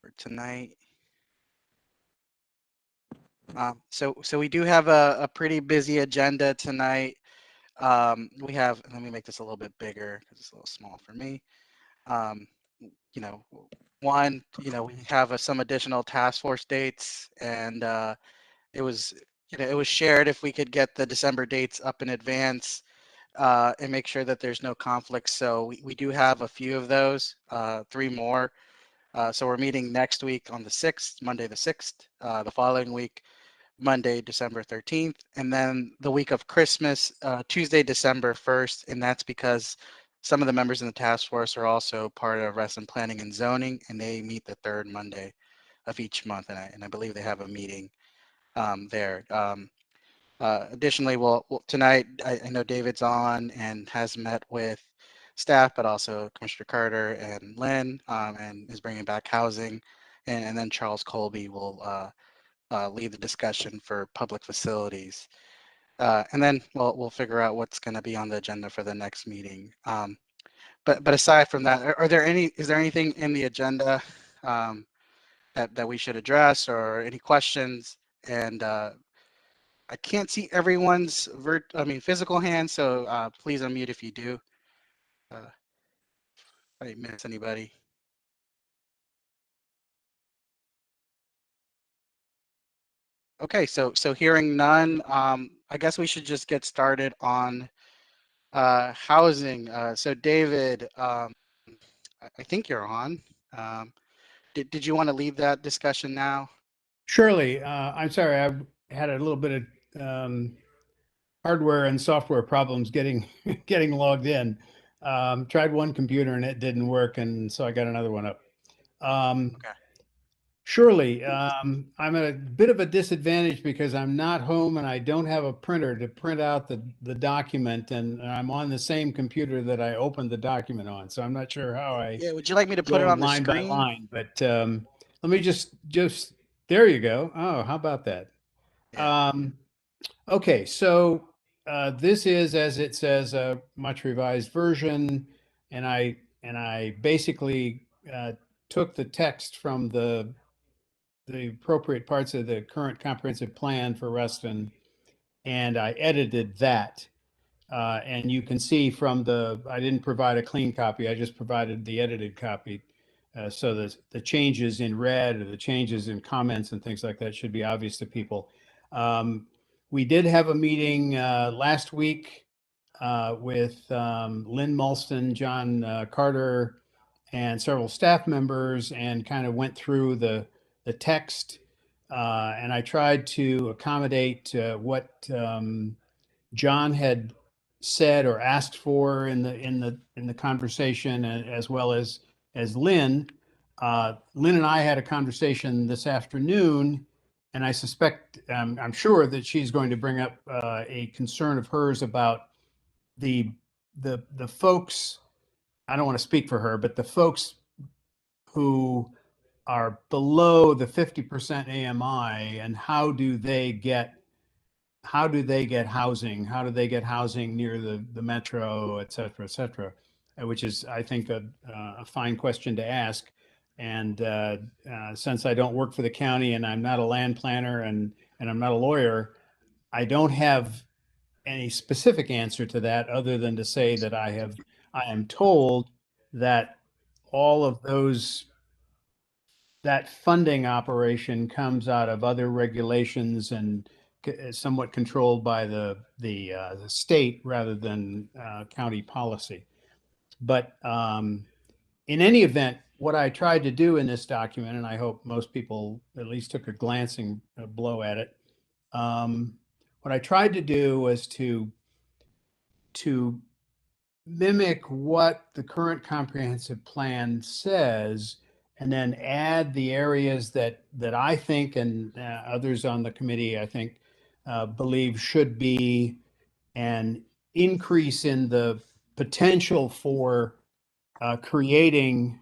for tonight. So we do have a pretty busy agenda tonight. We have, let me make this a little bit bigger because it's a little small for me. Um, you know, one, we have some additional task force dates, and it was, it was shared if we could get the December dates up in advance and make sure that there's no conflicts. So we do have a few of those, three more. So we're meeting next week on the 6th, Monday the 6th, the following week, Monday, December 13th, and then the week of Christmas, Tuesday, December 1st, and that's because some of the members in the task force are also part of Reston Planning and Zoning, and they meet the third Monday of each month, and I believe they have a meeting there. Additionally, tonight, I know David's on and has met with staff, but also Commissioner Carter and Lynn, and is bringing back housing, and then Charles Colby will lead the discussion for public facilities. And then we'll figure out what's going to be on the agenda for the next meeting. But aside from that, is there anything in the agenda that we should address, or any questions? And I can't see everyone's physical hand, so please unmute if you do. I didn't miss anybody. Okay, so hearing none, I guess we should just get started on housing. So David, I think you're on. Um, did you want to lead that discussion now? Surely. I'm sorry, I had a little bit of hardware and software problems getting getting logged in. Tried one computer and it didn't work, and so I got another one up. Okay. Surely, I'm at a bit of a disadvantage because I'm not home and I don't have a printer to print out the document, and I'm on the same computer that I opened the document on. So I'm not sure how I Yeah, would you like me to put go it on the line by screen? line, but let me just there you go. Oh, how about that? Yeah. Um, okay, so this is, as it says, a much revised version, and I basically took the text from the appropriate parts of the current comprehensive plan for Reston, and I edited that. And you can see from I didn't provide a clean copy, I just provided the edited copy. So the changes in red or the changes in comments and things like that should be obvious to people. We did have a meeting last week with Lynn Mulston, John Carter, and several staff members, and kind of went through the text. And I tried to accommodate what John had said or asked for in the conversation, as well as Lynn. Lynn and I had a conversation this afternoon, and I suspect, I'm sure that she's going to bring up a concern of hers about the the folks. I don't want to speak for her, but the folks who are below the 50% AMI, and how do they get housing? How do they get housing near the metro, et cetera, which is, I think, a fine question to ask. And since I don't work for the county and I'm not a land planner and I'm not a lawyer, I don't have any specific answer to that other than to say that I am told that all of that funding operation comes out of other regulations and somewhat controlled by the state rather than county policy. But in any event, what I tried to do in this document, and I hope most people at least took a glancing blow at it, what I tried to do was to mimic what the current comprehensive plan says, and then add the areas that I think, and others on the committee, I think, believe should be an increase in the potential for creating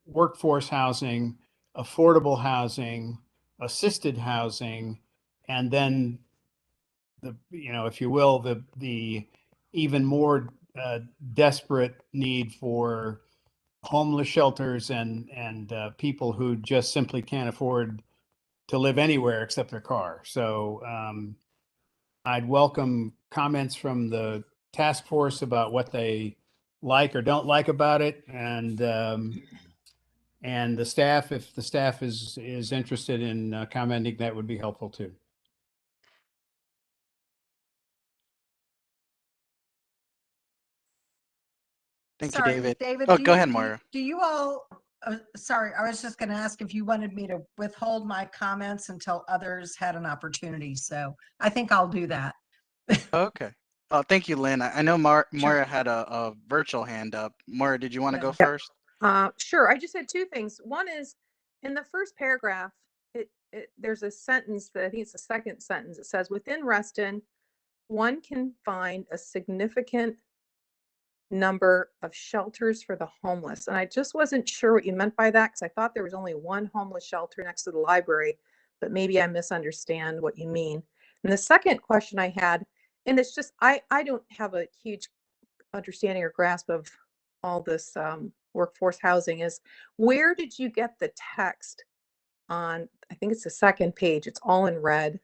workforce housing, affordable housing, assisted housing, and then if you will, the even more desperate need for homeless shelters and people who just simply can't afford to live anywhere except their car. So I'd welcome comments from the task force about what they like or don't like about it, and the staff, if the staff is interested in commenting, that would be helpful too. Thank you, Sorry, David. David, Oh, go ahead, Moira. do you all, sorry, I was just going to ask if you wanted me to withhold my comments until others had an opportunity. So I think I'll do that. Okay. Oh, thank you, Lynn. I know Sure. Moira had a virtual hand up. Moira, did you want to go Yeah. first? Sure. I just had two things. One is in the first paragraph, there's a sentence that I think it's the second sentence. It says, within Reston, one can find a significant number of shelters for the homeless. And I just wasn't sure what you meant by that, because I thought there was only one homeless shelter next to the library, but maybe I misunderstand what you mean. And the second question I had, and it's just, I don't have a huge understanding or grasp of all this workforce housing, is where did you get the text on, I think it's the second page, it's all in red.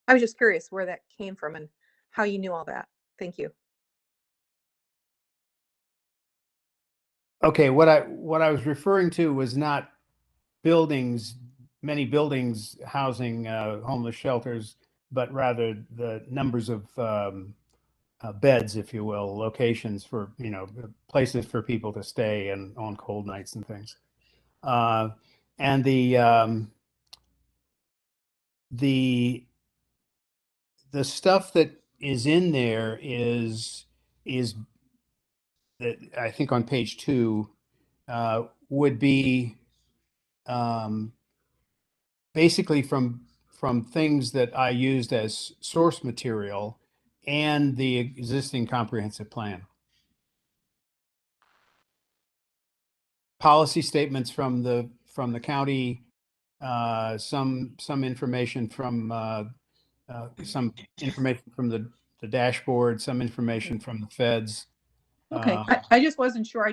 I was just curious where that came from and how you knew all that. Thank you. Okay, what I was referring to was not buildings, many buildings housing homeless shelters, but rather the numbers of beds, if you will, locations for, places for people to stay and on cold nights and things. And the stuff that is in there is that I think on page 2 would be basically from things that I used as source material and the existing comprehensive plan. Policy statements from the county, some information from the dashboard, some information from the feds. Okay, I just wasn't sure.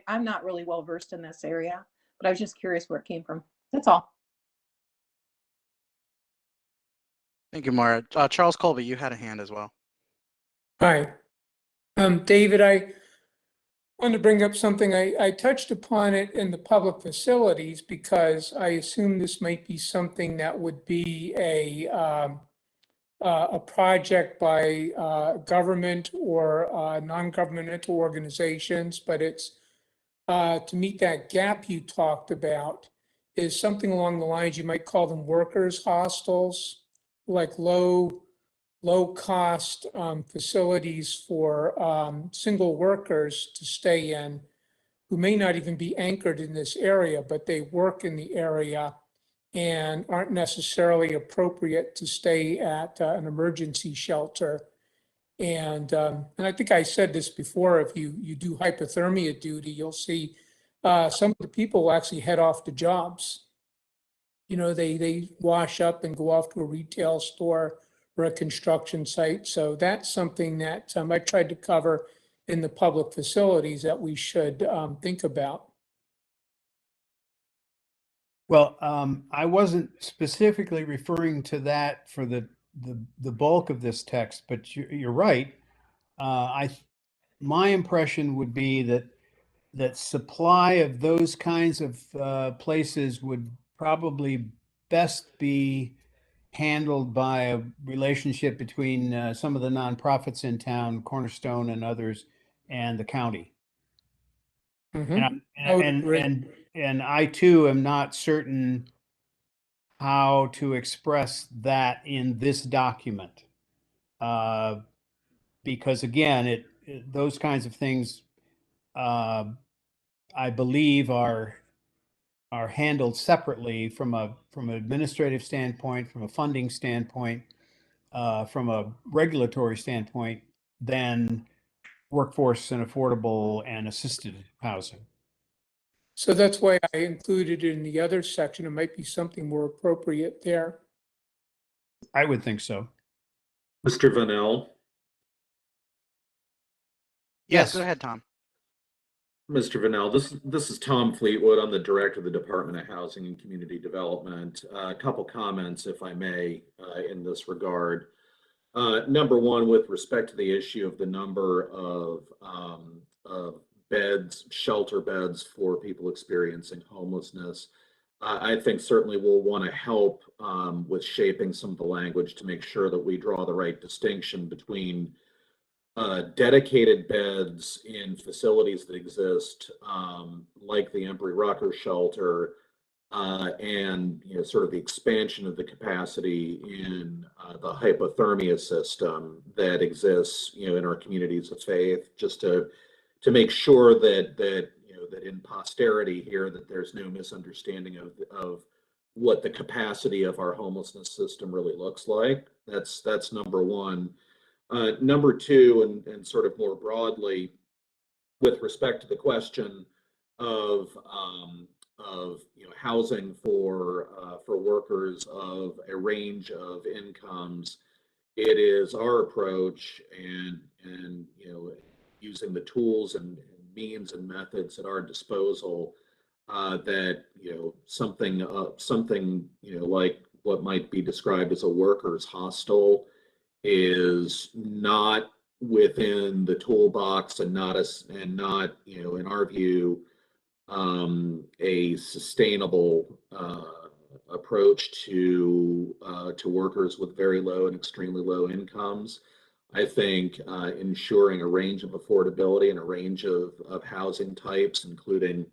I'm not really well versed in this area, but I was just curious where it came from. That's all. Thank you, Moira. Charles Colby, you had a hand as well. Hi. David, I want to bring up something. I touched upon it in the public facilities because I assume this might be something that would be a project by government or non-governmental organizations, but it's to meet that gap you talked about is something along the lines, you might call them workers' hostels, like low cost facilities for single workers to stay in who may not even be anchored in this area, but they work in the area and aren't necessarily appropriate to stay at an emergency shelter. And I think I said this before, if you do hypothermia duty, you'll see some of the people will actually head off to jobs. They wash up and go off to a retail store or a construction site. So that's something that I tried to cover in the public facilities that we should think about. Well, I wasn't specifically referring to that for the bulk of this text, but you're right. My impression would be that supply of those kinds of places would probably best be handled by a relationship between some of the nonprofits in town, Cornerstone and others, and the county. Mhm. And I too am not certain how to express that in this document. Because again, those kinds of things, I believe are handled separately from an administrative standpoint, from a funding standpoint, from a regulatory standpoint, than workforce and affordable and assisted housing. So that's why I included it in the other section. It might be something more appropriate there. I would think so. Mr. Vanel, Yes, go ahead, Tom. Mr. Vanel, this is Tom Fleetwood. I'm the director of the Department of Housing and Community Development. A couple comments, if I may, in this regard. Number one, with respect to the issue of the number of beds, shelter beds for people experiencing homelessness, I think certainly we'll want to help with shaping some of the language to make sure that we draw the right distinction between dedicated beds in facilities that exist, like the Embry Rucker shelter, and sort of the expansion of the capacity in the hypothermia system that exists, in our communities of faith, just to make sure that in posterity here that there's no misunderstanding of what the capacity of our homelessness system really looks like. That's number one. Number two, and sort of more broadly, with respect to the question of housing for workers of a range of incomes, it is our approach and using the tools and means and methods at our disposal that something like what might be described as a workers' hostel is not within the toolbox and not in our view a sustainable approach to workers with very low and extremely low incomes. I think ensuring a range of affordability and a range of housing types, including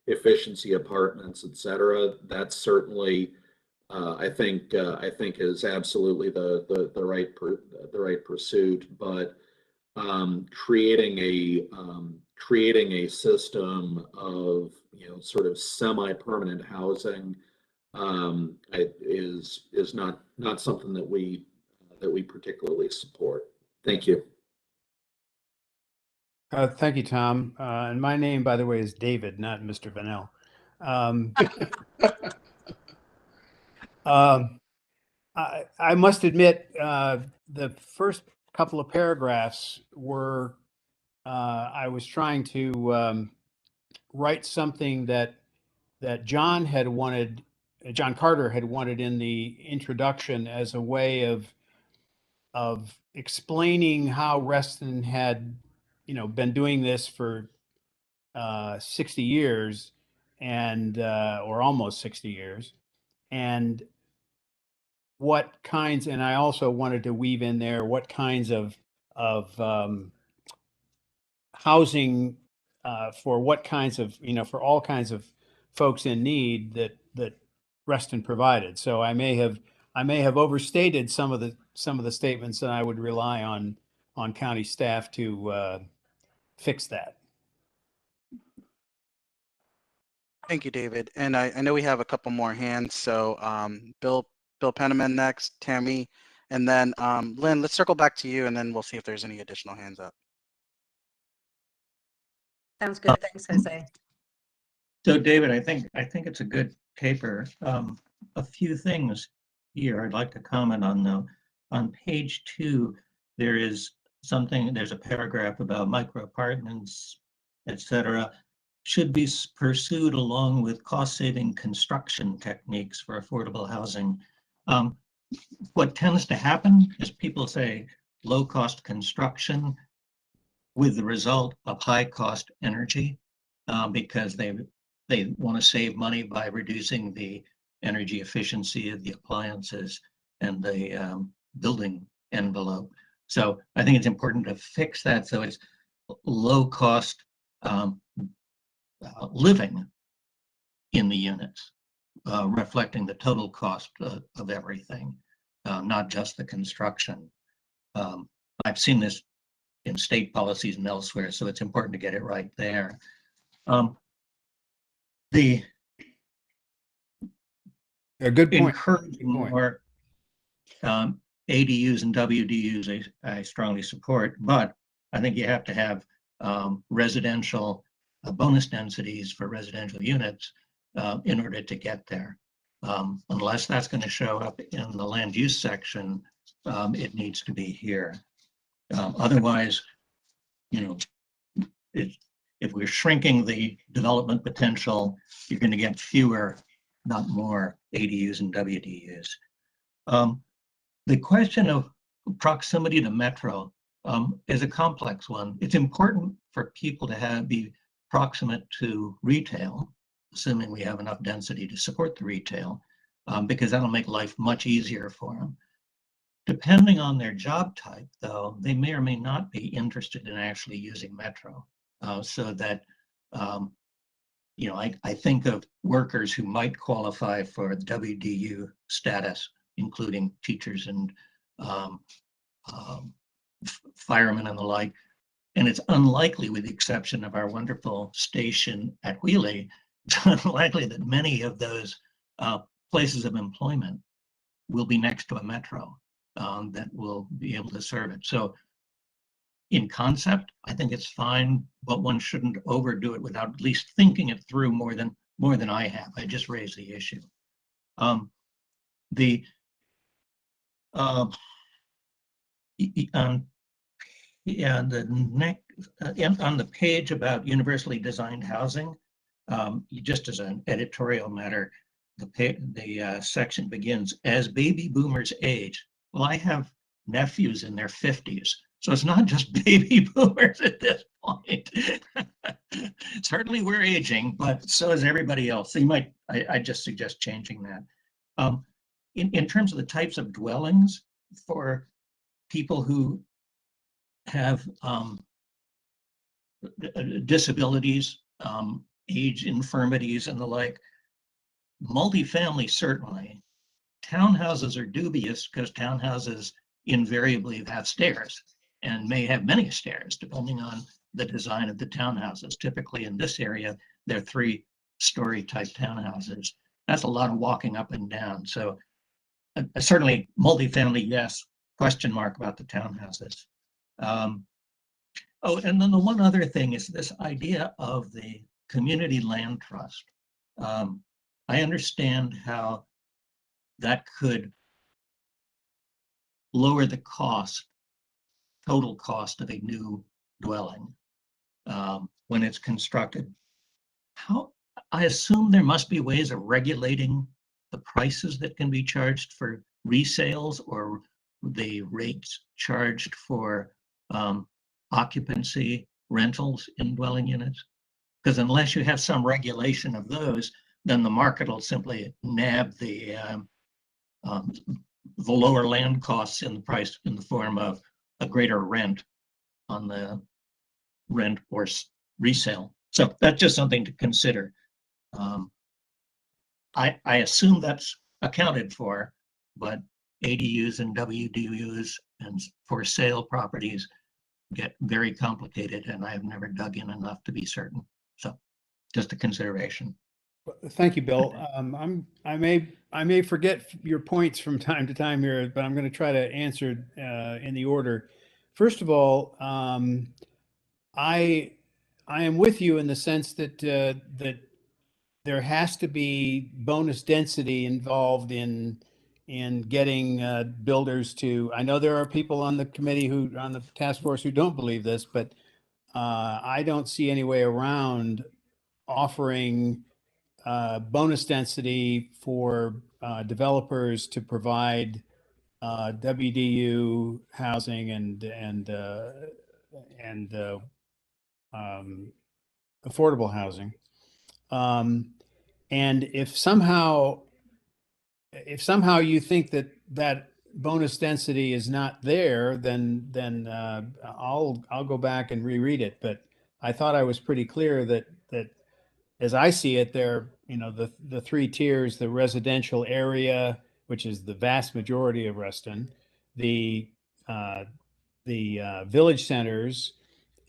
efficiency apartments, et cetera, that's certainly I think is absolutely the right pursuit, but creating a system of sort of semi-permanent housing is not something that we particularly support. Thank you. Thank you, Tom. And my name, by the way, is David, not Mr. Vanel. I must admit, the first couple of paragraphs were, I was trying to write something that John Carter had wanted in the introduction as a way of explaining how Reston had, been doing this for 60 years and or almost 60 years, and what kinds, and I also wanted to weave in there what kinds of housing for what kinds of, for all kinds of folks in need that Reston provided. So I may have overstated some of the statements, and I would rely on county staff to fix that. Thank you, David. And I know we have a couple more hands. So Bill Penniman next, Tammy, and then Lynn, let's circle back to you and then we'll see if there's any additional hands up. Sounds good. Thanks, Jose. So David, I think it's a good paper. A few things here I'd like to comment on though. On page 2, there's a paragraph about micro apartments, etc. Should be pursued along with cost-saving construction techniques for affordable housing. What tends to happen is people say low-cost construction with the result of high-cost energy because they want to save money by reducing the energy efficiency of the appliances and the building envelope. So I think it's important to fix that so it's low-cost living in the units, reflecting the total cost of everything, not just the construction. I've seen this in state policies and elsewhere, so it's important to get it right there. The Good point. encouraging more ADUs and WDUs, I strongly support, but I think you have to have residential bonus densities for residential units in order to get there. Unless that's going to show up in the land use section, it needs to be here. Otherwise, it's if we're shrinking the development potential, you're going to get fewer, not more, ADUs and WDUs. The question of proximity to metro is a complex one. It's important for people to be proximate to retail, assuming we have enough density to support the retail, because that'll make life much easier for them. Depending on their job type, though, they may or may not be interested in actually using metro. So that, I think of workers who might qualify for WDU status, including teachers and firemen and the like. And it's unlikely, with the exception of our wonderful station at Wheelie, it's unlikely that many of those places of employment will be next to a metro that will be able to serve it. So in concept, I think it's fine, but one shouldn't overdo it without at least thinking it through more than I have. I just raised the issue. The next on the page about universally designed housing, just as an editorial matter, the section begins, as baby boomers age. Well, I have nephews in their 50s, so it's not just baby boomers at this point. Certainly we're aging, but so is everybody else. So I just suggest changing that. In terms of the types of dwellings for people who have disabilities, age infirmities and the like, multifamily certainly. Townhouses are dubious because townhouses invariably have stairs and may have many stairs depending on the design of the townhouses. Typically in this area, they're 3-story type townhouses. That's a lot of walking up and down. So certainly multifamily, yes, question mark about the townhouses. And then the one other thing is this idea of the community land trust. I understand how that could lower the total cost of a new dwelling when it's constructed. I assume there must be ways of regulating the prices that can be charged for resales or the rates charged for occupancy rentals in dwelling units. Because unless you have some regulation of those, then the market will simply nab the lower land costs in the price in the form of a greater rent on the rent or resale. So that's just something to consider. I assume that's accounted for, but ADUs and WDUs and for sale properties get very complicated, and I've never dug in enough to be certain. So just a consideration. Thank you, Bill. I may forget your points from time to time here, but I'm going to try to answer in the order. First of all, I am with you in the sense that that there has to be bonus density involved in getting builders to. I know there are people on the committee on the task force who don't believe this, but I don't see any way around offering bonus density for developers to provide WDU housing and affordable housing. And if somehow you think that bonus density is not there, then I'll go back and reread it. But I thought I was pretty clear that as I see it, there, the 3 tiers: the residential area, which is the vast majority of Reston, the village centers,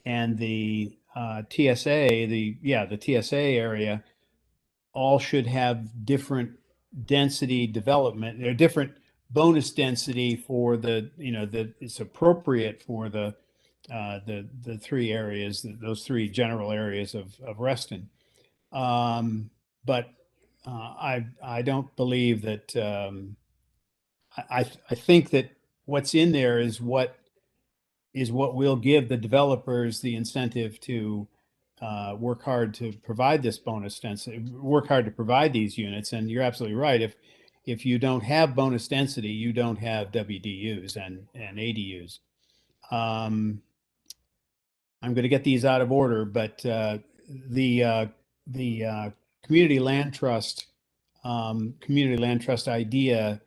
and the TSA, the TSA area, all should have different density development. They're different bonus density for that it's appropriate for the 3 areas, those 3 general areas of Reston. But I don't believe that. I think that what's in there is what will give the developers the incentive to work hard to provide this bonus density, work hard to provide these units. And you're absolutely right. If you don't have bonus density, you don't have WDUs and ADUs. I'm going to get these out of order, but the community land trust idea,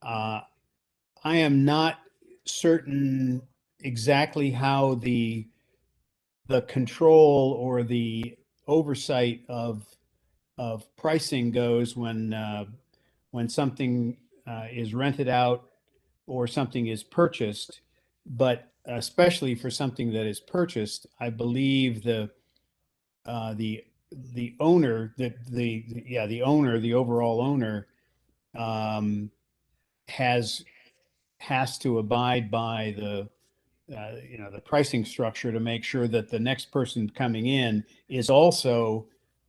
I am not certain exactly how the control or the oversight of pricing goes when something is rented out or something is purchased. But especially for something that is purchased, I believe the owner, the owner, the overall owner, has to abide by the the pricing structure to make sure that the next person coming in is also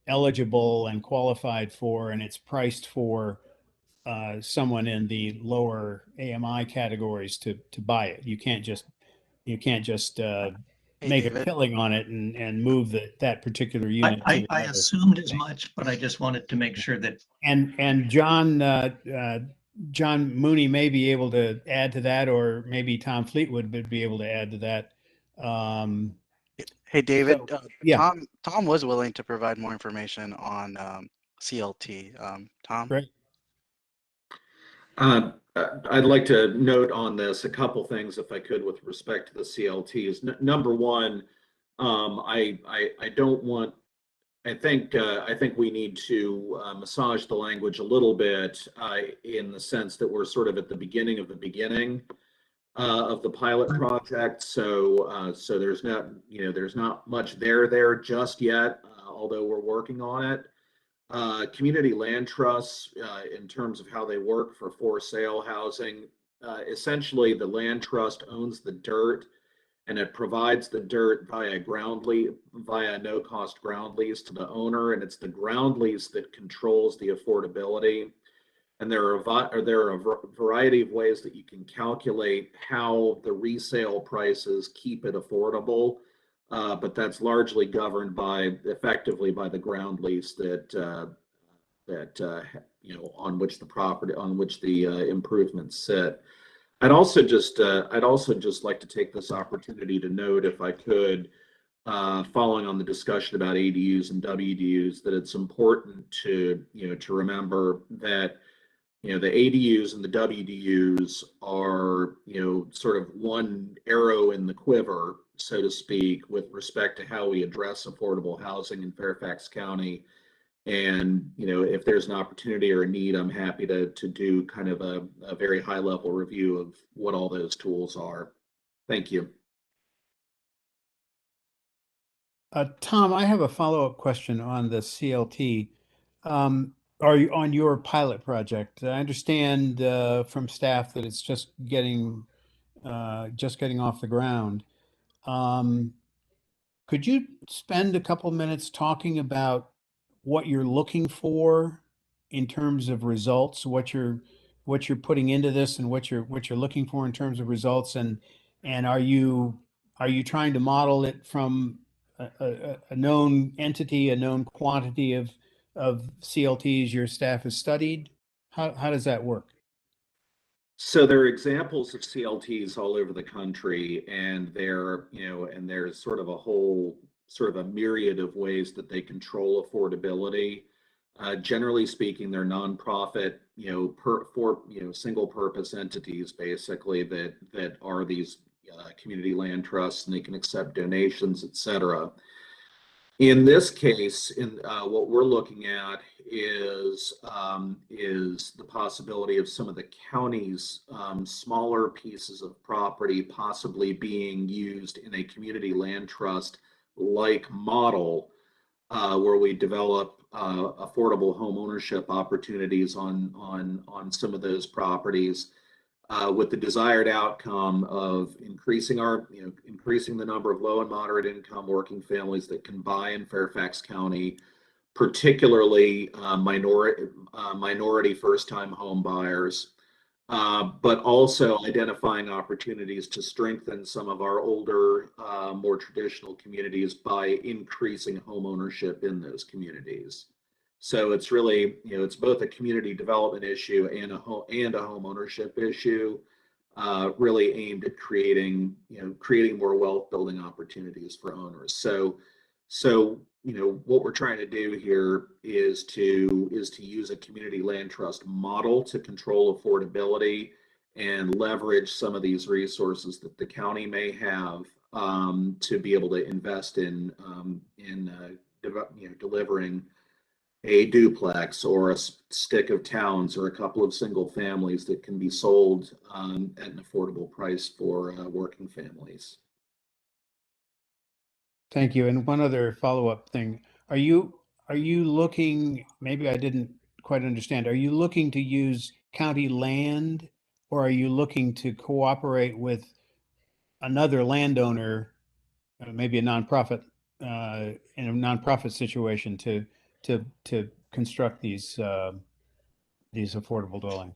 eligible and qualified for, and it's priced for someone in the lower AMI categories to buy it. You can't just Hey, make a David. killing on it and move that particular unit to the I other. assumed as much, but I just wanted to make sure that And John Mooney may be able to add to that, or maybe Tom Fleetwood would be able to add to that. Hey, David. So, yeah, Tom was willing to provide more information on CLT. Tom. great. I'd like to note on this a couple things, if I could, with respect to the CLTs. Number one, I don't want. I think we need to massage the language a little bit in the sense that we're sort of at the beginning of the pilot project. So there's not much there just yet, although we're working on it. Community land trusts, in terms of how they work for sale housing, essentially the land trust owns the dirt, and it provides the dirt via no cost ground lease to the owner, and it's the ground lease that controls the affordability. And there are a variety of ways that you can calculate how the resale prices keep it affordable, but that's largely governed effectively by the ground lease on which the improvements sit. I'd also just like to take this opportunity to note, if I could, following on the discussion about ADUs and WDUs, that it's important to remember that the ADUs and the WDUs are sort of one arrow in the quiver, so to speak, with respect to how we address affordable housing in Fairfax County. And if there's an opportunity or a need, I'm happy to do kind of a very high level review of what all those tools are. Thank you. Tom, I have a follow-up question on the CLT. Are you on your pilot project? I understand from staff that it's just getting off the ground. Could you spend a couple minutes talking about what you're looking for in terms of results, what you're putting into this, and what you're looking for in terms of results, and are you trying to model it from a known entity, a known quantity of CLTs your staff has studied? How does that work? So there are examples of CLTs all over the country, and there's sort of a myriad of ways that they control affordability. Generally speaking, they're nonprofit, single purpose entities, basically, that are these community land trusts, and they can accept donations, etc. In this case, what we're looking at is the possibility of some of the county's smaller pieces of property possibly being used in a community land trust like model, where we develop affordable home ownership opportunities on some of those properties, with the desired outcome of increasing the number of low and moderate income working families that can buy in Fairfax County, particularly minority first-time home buyers, but also identifying opportunities to strengthen some of our older, more traditional communities by increasing home ownership in those communities. So it's really, it's both a community development issue and a home ownership issue, really aimed at creating more wealth building opportunities for owners. So what we're trying to do here is to use a community land trust model to control affordability and leverage some of these resources that the county may have, to be able to invest in delivering a duplex or a stick of towns or a couple of single families that can be sold, at an affordable price for working families. Thank you. And one other follow-up thing. Are you looking, maybe I didn't quite understand, are you looking to use county land, or are you looking to cooperate with another landowner, maybe a nonprofit, in a nonprofit situation to construct these affordable dwelling?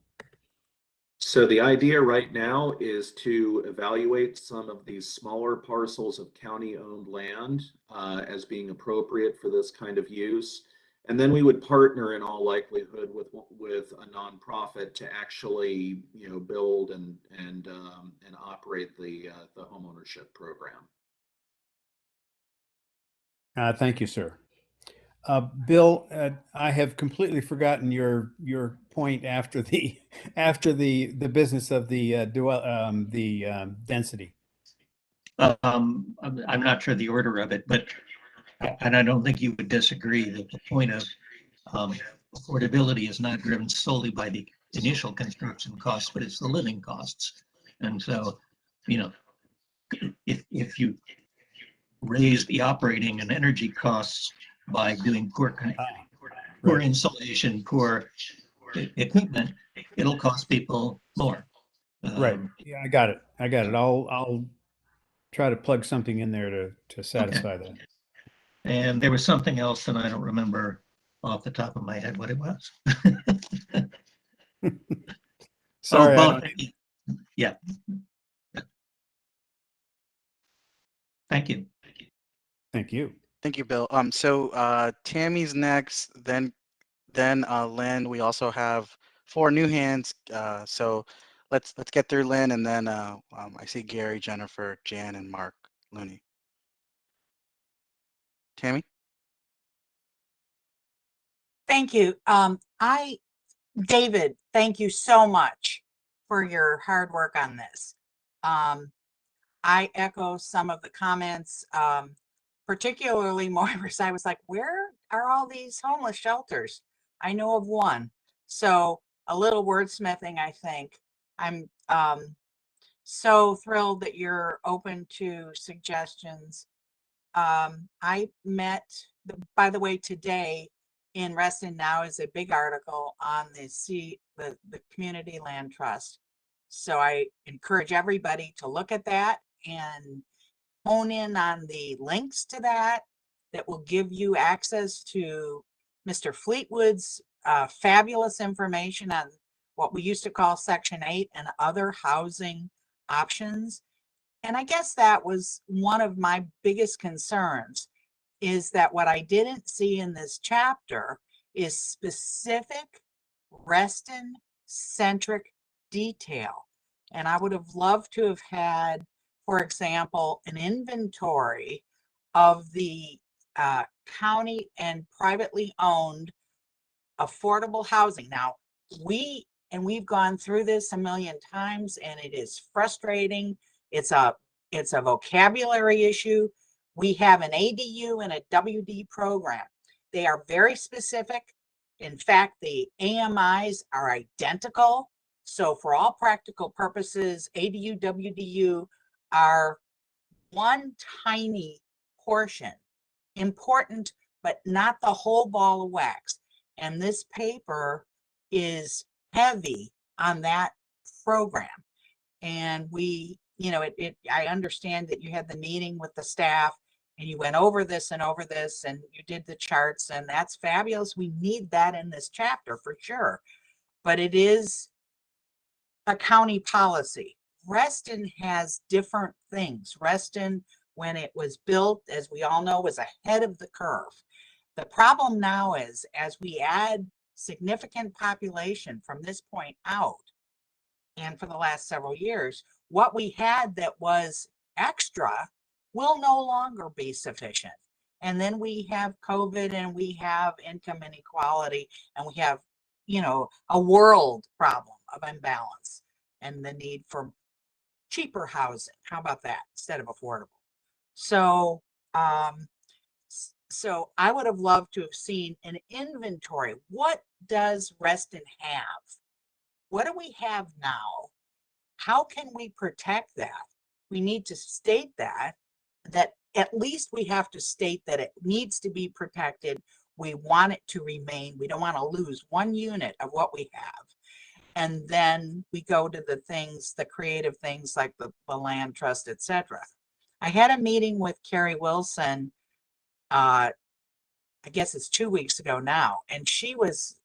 So the idea right now is to evaluate some of these smaller parcels of county-owned land, as being appropriate for this kind of use. And then we would partner in all likelihood with a nonprofit to actually, build and operate the homeownership program. Thank you, sir. Bill, I have completely forgotten your point after the the business of the density. I'm not sure the order of it, but and I don't think you would disagree that the point of affordability is not driven solely by the initial construction costs, but it's the living costs. And so, if you raise the operating and energy costs by doing poor insulation, poor equipment, it'll cost people more. Right. Yeah, I got it. I'll try to plug something in there to satisfy that. And there was something else, and I don't remember off the top of my head what it was. Sorry, yeah. Thank you. Thank you. Thank you, Bill. So Tammy's next, then Lynn. We also have 4 new hands. So let's get through Lynn, and then I see Gary, Jennifer, Jan, and Mark Looney. Tammy. Thank you. David, thank you so much for your hard work on this. I echo some of the comments, particularly Moira's. I was like, where are all these homeless shelters? I know of one. So a little wordsmithing, I think. I'm so thrilled that you're open to suggestions. I met, by the way, today in Reston Now is a big article on the Community Land Trust. So I encourage everybody to look at that and hone in on the links to that will give you access to Mr. Fleetwood's fabulous information on what we used to call Section 8 and other housing options. And I guess that was one of my biggest concerns, is that what I didn't see in this chapter is specific Reston-centric detail. And I would have loved to have had, for example, an inventory of the county and privately owned affordable housing. Now, we've gone through this a million times, and it is frustrating. It's a vocabulary issue. We have an ADU and a WD program. They are very specific. In fact, the AMIs are identical. So for all practical purposes, ADU, WDU are one tiny portion, important, but not the whole ball of wax. And this paper is heavy on that program. And I understand that you had the meeting with the staff and you went over this and you did the charts, and that's fabulous. We need that in this chapter for sure. But it is a county policy. Reston has different things. Reston, when it was built, as we all know, was ahead of the curve. The problem now is, as we add significant population from this point out, and for the last several years, what we had that was extra will no longer be sufficient. And then we have COVID, and we have income inequality, and we have, you know, a world problem of imbalance and the need for cheaper housing. How about that, instead of affordable? So, so I would have loved to have seen an inventory. What does Reston have? What do we have now? How can we protect that? We need to state that at least we have to state that it needs to be protected. We want it to remain. We don't want to lose one unit of what we have. And then we go to the things, the creative things like the land trust, etc. I had a meeting with Carrie Wilson, I guess it's 2 weeks ago now, and she was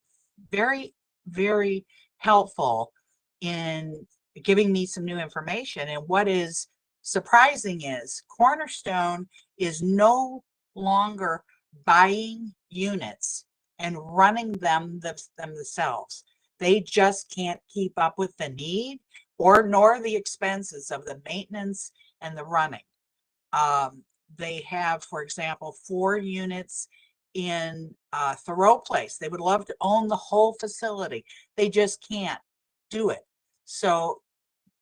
very, very helpful in giving me some new information. And what is surprising is Cornerstone is no longer buying units and running them themselves. They just can't keep up with the need nor the expenses of the maintenance and the running. They have, for example, 4 units in Thoreau Place. They would love to own the whole facility. They just can't do it. So,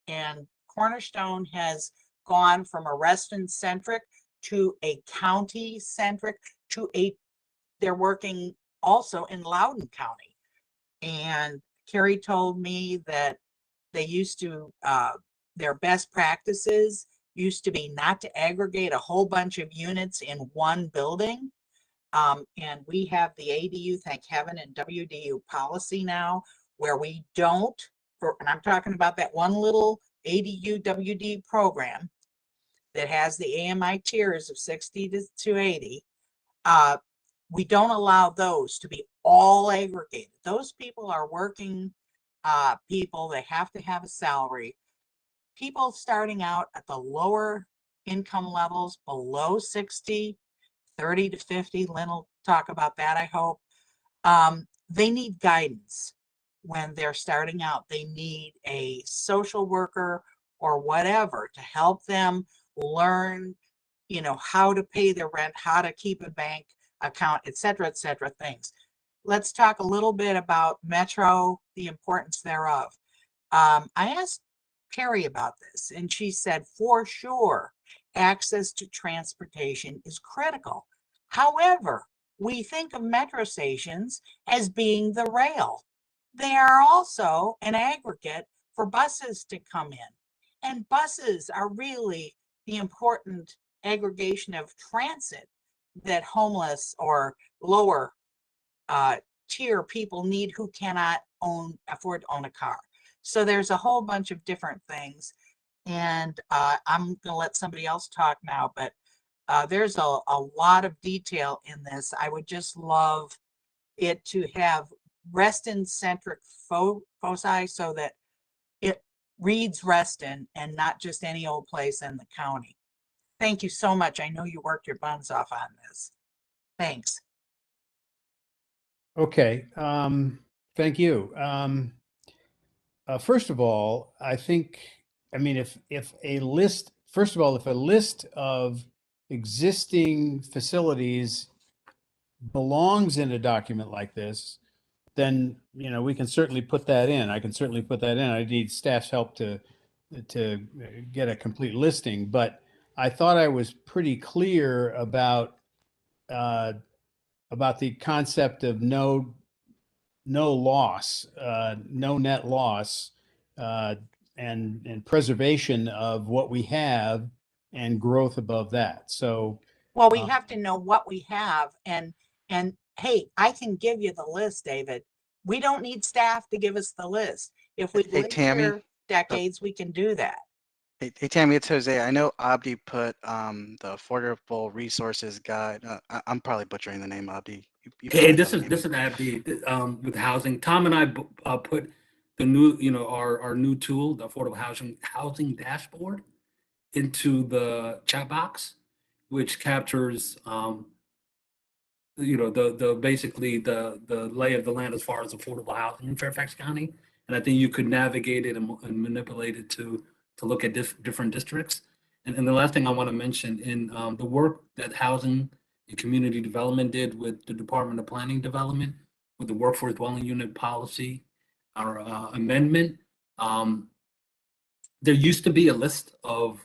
and Cornerstone has gone from a Reston centric to a county centric to they're working also in Loudoun County. And Carrie told me that they used to, their best practices used to be not to aggregate a whole bunch of units in one building. And we have the ADU, thank heaven, and WDU policy now, where we don't, and I'm talking about that one little ADU WD program that has the AMI tiers of 60 to 80. We don't allow those to be all aggregated. Those people are working people. They have to have a salary. People starting out at the lower income levels below 60, 30 to 50, Lynn will talk about that, I hope. They need guidance when they're starting out. They need a social worker or whatever to help them learn, you know, how to pay their rent, how to keep a bank account, et cetera, things. Let's talk a little bit about Metro, the importance thereof. I asked Carrie about this, and she said, for sure, access to transportation is critical. However, we think of metro stations as being the rail. They are also an aggregate for buses to come in. And buses are really the important aggregation of transit that homeless or lower tier people need who cannot afford to own a car. So there's a whole bunch of different things. And I'm going to let somebody else talk now, but there's a lot of detail in this. I would just love it to have Reston-centric foci so that it reads Reston and not just any old place in the county. Thank you so much. I know you worked your buns off on this. Thanks. Okay, thank you. First of all, I think, I mean, if a list, first of all, if a list of existing facilities belongs in a document like this, then, you know, we can certainly put that in. I can certainly put that in. I need staff's help to get a complete listing, but I thought I was pretty clear about the concept of no loss, no net loss, and preservation of what we have and growth above that. So, well, we have to know what we have, and hey, I can give you the list, David. We don't need staff to give us the list. If we've Hey, lived Tammy. here decades, we can do that. Hey, Tammy, it's Jose. I know Abdi put the Affordable Resources Guide. I'm probably butchering the name, Abdi. You Hey, probably this know is the this name. is Abdi with housing. Tom and I put the new, our new tool, the Affordable Housing Dashboard, into the chat box, which captures, the basically the lay of the land as far as affordable housing in Fairfax County. And I think you could navigate it and manipulate it to look at different districts. And the last thing I want to mention in the work that Housing and Community Development did with the Department of Planning Development with the Workforce Dwelling Unit Policy, our amendment. There used to be a list of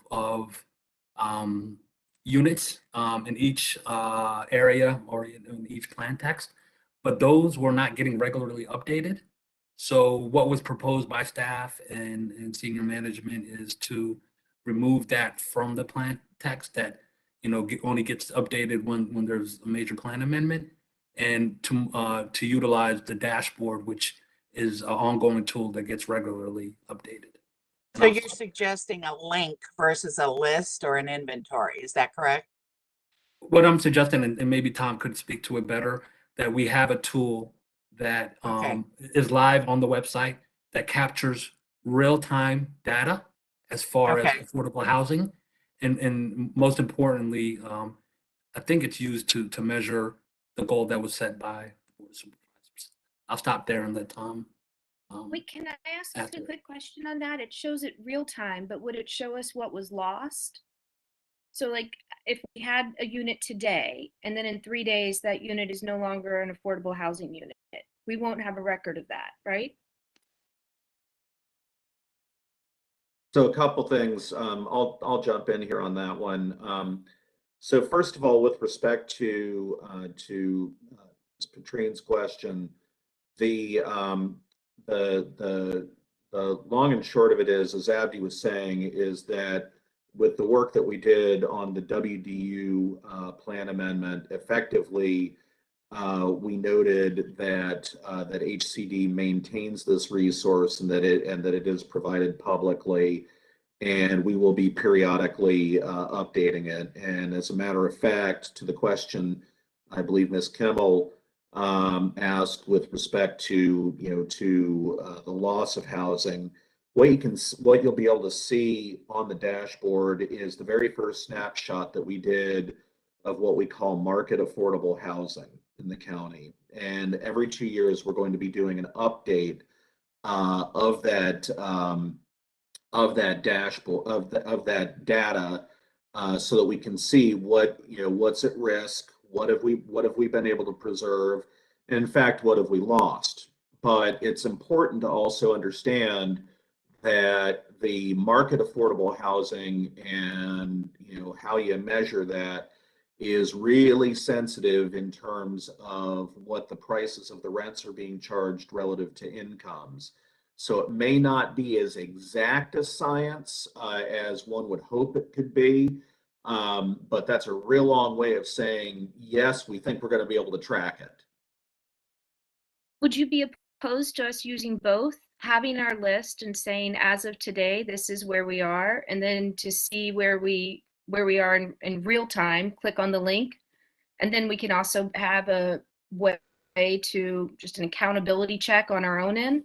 units in each area or in each plan text, but those were not getting regularly updated. So what was proposed by staff and senior management is to remove that from the plan text that only gets updated when there's a major plan amendment, and to utilize the dashboard, which is an ongoing tool that gets regularly updated. So you're suggesting a link versus a list or an inventory, is that correct? What I'm suggesting, and maybe Tom could speak to it better, that we have a tool that is live on the website that captures real-time data as far as affordable housing. And most importantly, I think it's used to measure the goal that was set by the Board of Supervisors. I'll stop there and let Tom. Wait, can I ask a quick question on that? It shows it real time, but would it show us what was lost? So like if we had a unit today and then in 3 days that unit is no longer an affordable housing unit, we won't have a record of that, right? So a couple things, I'll jump in here on that one. So first of all, with respect to Patrine's question, the long and short of it is, as Abdi was saying, is that with the work that we did on the WDU plan amendment, effectively, we noted that that HCD maintains this resource and that it is provided publicly, and we will be periodically updating it. And as a matter of fact, to the question, I believe Ms. Kimmel asked with respect to the loss of housing, what you'll be able to see on the dashboard is the very first snapshot that we did of what we call market affordable housing in the county. And every 2 years, we're going to be doing an update of that dashboard of that data, so that we can see what's at risk, what have we been able to preserve, and in fact, what have we lost. But it's important to also understand that the market affordable housing and how you measure that is really sensitive in terms of what the prices of the rents are being charged relative to incomes. So it may not be as exact a science as one would hope it could be, but that's a real long way of saying, yes, we think we're going to be able to track it. Would you be opposed to us using both, having our list and saying, as of today, this is where we are, and then to see where we are in real time, click on the link, and then we can also have a way to just an accountability check on our own end?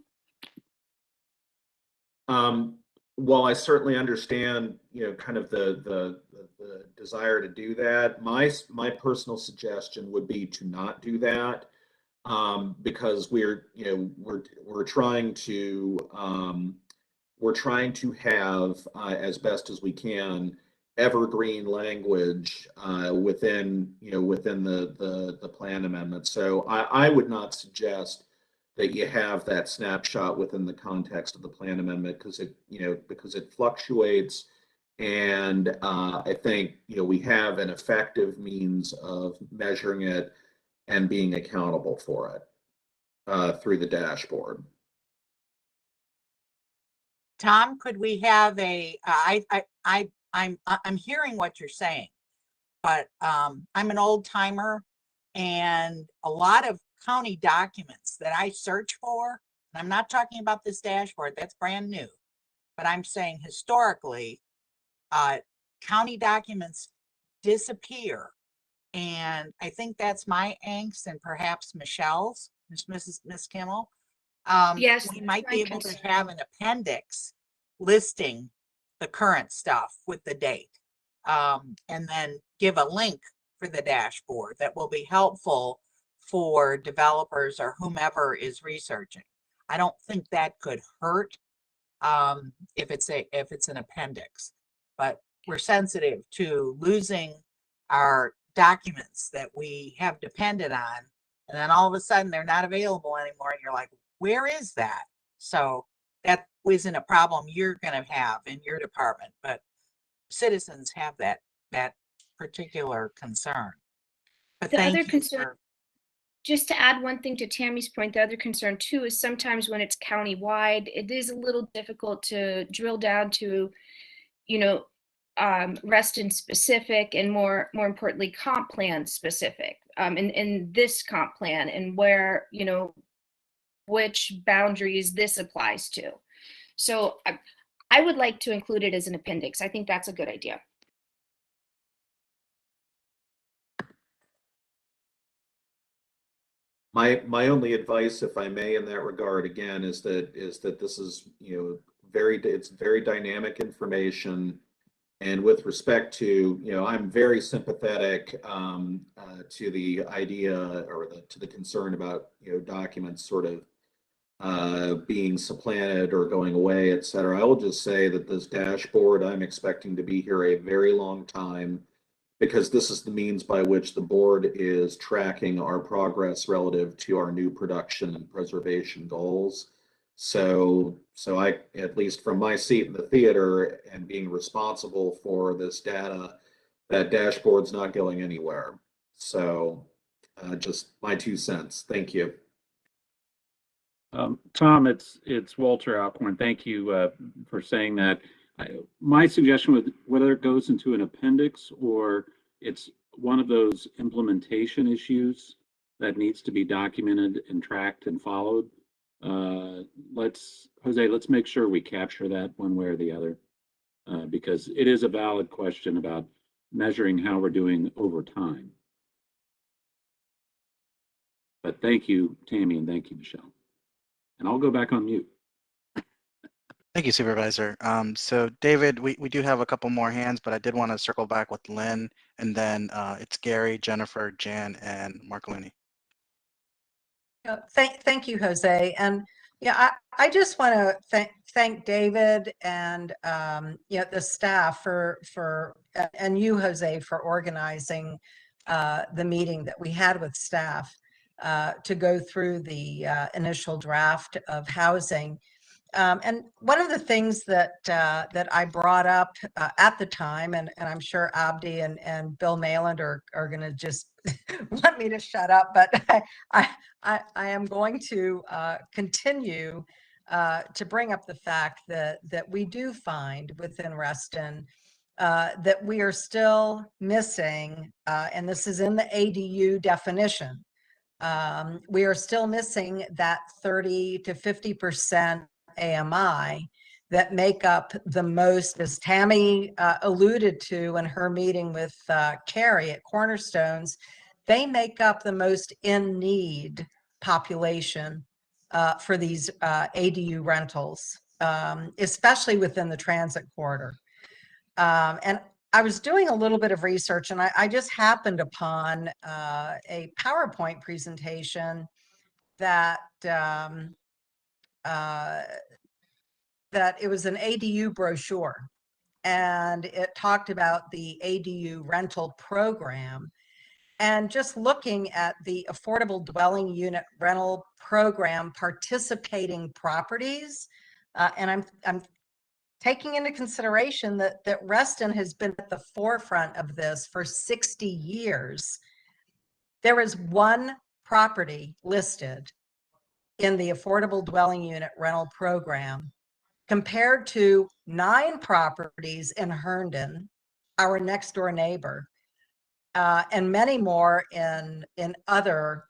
While I certainly understand, kind of the desire to do that, my personal suggestion would be to not do that, because we're trying to have, as best as we can, evergreen language within the plan amendment. So I would not suggest that you have that snapshot within the context of the plan amendment, because it fluctuates, and I think we have an effective means of measuring it and being accountable for it through the dashboard. Tom, could we have I'm hearing what you're saying, but I'm an old timer, and a lot of county documents that I search for, and I'm not talking about this dashboard, that's brand new, but I'm saying historically, county documents disappear. And I think that's my angst and perhaps Michelle's, Miss Kimmel, Yes, We that's might my be able to concern. have an appendix listing the current stuff with the date. And then give a link for the dashboard that will be helpful for developers or whomever is researching. I don't think that could hurt if it's an appendix, but we're sensitive to losing our documents that we have depended on, and then all of a sudden they're not available anymore, and you're like, where is that? So that isn't a problem you're going to have in your department, but citizens have that particular concern. But The other thank you concern, for just to add one thing to Tammy's point, the other concern too is sometimes when it's county-wide, it is a little difficult to drill down to, you know, Reston specific and more importantly, comp plan specific, in this comp plan and where, you know, which boundaries this applies to. So I would like to include it as an appendix. I think that's a good idea. My only advice, if I may, in that regard, again, is that this is, it's very dynamic information. And with respect to, I'm very sympathetic to the idea or to the concern about, documents sort of being supplanted or going away, et cetera. I will just say that this dashboard, I'm expecting to be here a very long time, because this is the means by which the board is tracking our progress relative to our new production and preservation goals. So I, at least from my seat in the theater and being responsible for this data, that dashboard's not going anywhere. So just my 2 cents. Thank you. Tom, it's Walter Alcorn. Thank you for saying that. My suggestion was whether it goes into an appendix or it's one of those implementation issues that needs to be documented and tracked and followed. Jose, let's make sure we capture that one way or the other, because it is a valid question about measuring how we're doing over time. But thank you, Tammy, and thank you, Michelle. And I'll go back on mute. Thank you, Supervisor. So David, we do have a couple more hands, but I did want to circle back with Lynn, and then it's Gary, Jennifer, Jan, and Mark Looney. Thank you, Jose. And yeah, I just want to thank David and the staff for and you, Jose, for organizing the meeting that we had with staff to go through the initial draft of housing. And one of the things that I brought up at the time, and I'm sure Abdi and Bill Mayland are going to just want me to shut up, but I am going to continue to bring up the fact that we do find within Reston that we are still missing, and this is in the ADU definition, we are still missing that 30 to 50% AMI that make up the most, as Tammy alluded to in her meeting with Carrie at Cornerstones, they make up the most in need population for these ADU rentals, especially within the transit corridor. And I was doing a little bit of research, and I just happened upon a PowerPoint presentation that that it was an ADU brochure, and it talked about the ADU rental program. And just looking at the affordable dwelling unit rental program participating properties, and I'm taking into consideration that Reston has been at the forefront of this for 60 years. There is one property listed in the affordable dwelling unit rental program compared to 9 properties in Herndon, our next door neighbor, and many more in other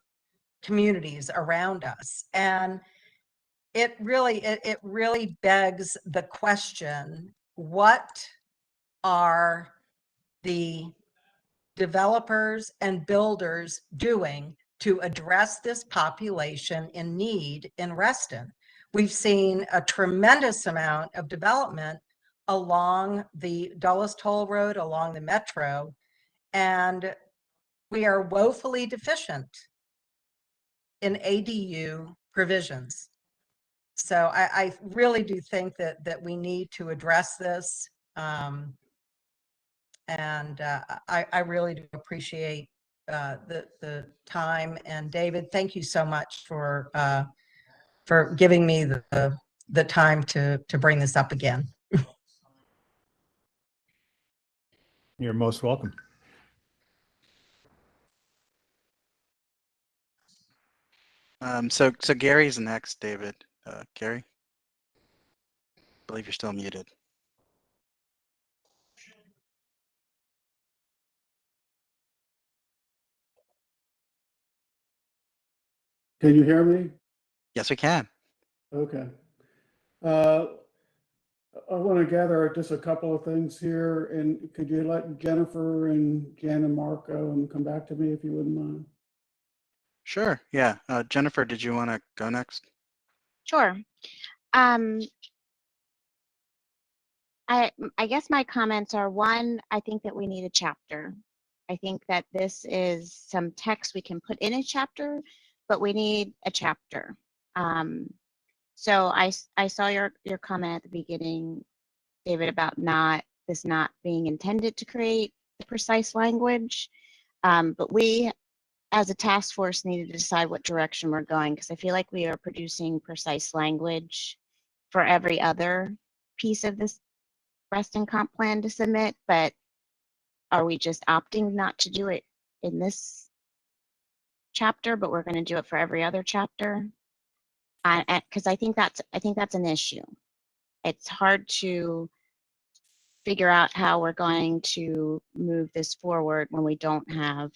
communities around us. And it really begs the question, what are the developers and builders doing to address this population in need in Reston. We've seen a tremendous amount of development along the Dulles Toll Road, along the metro, and we are woefully deficient in ADU provisions. So I really do think that we need to address this. And I really do appreciate the time. And David, thank you so much for giving me the time to bring this up again. You're most welcome. So Gary's next, David. Gary, I believe you're still muted. Can you hear me? Yes, we can. Okay. I want to gather just a couple of things here, and could you let Jennifer and Jan and Mark go and come back to me if you wouldn't mind? Sure. Yeah. Jennifer, did you want to go next? Sure. I guess my comments are, one, I think that we need a chapter. I think that this is some text we can put in a chapter, but we need a chapter. So I saw your comment at the beginning, David, about this not being intended to create the precise language. But we, as a task force, needed to decide what direction we're going, because I feel like we are producing precise language for every other piece of this Reston comp plan to submit, but are we just opting not to do it in this chapter, but we're going to do it for every other chapter? Because I think that's an issue. It's hard to figure out how we're going to move this forward when we don't have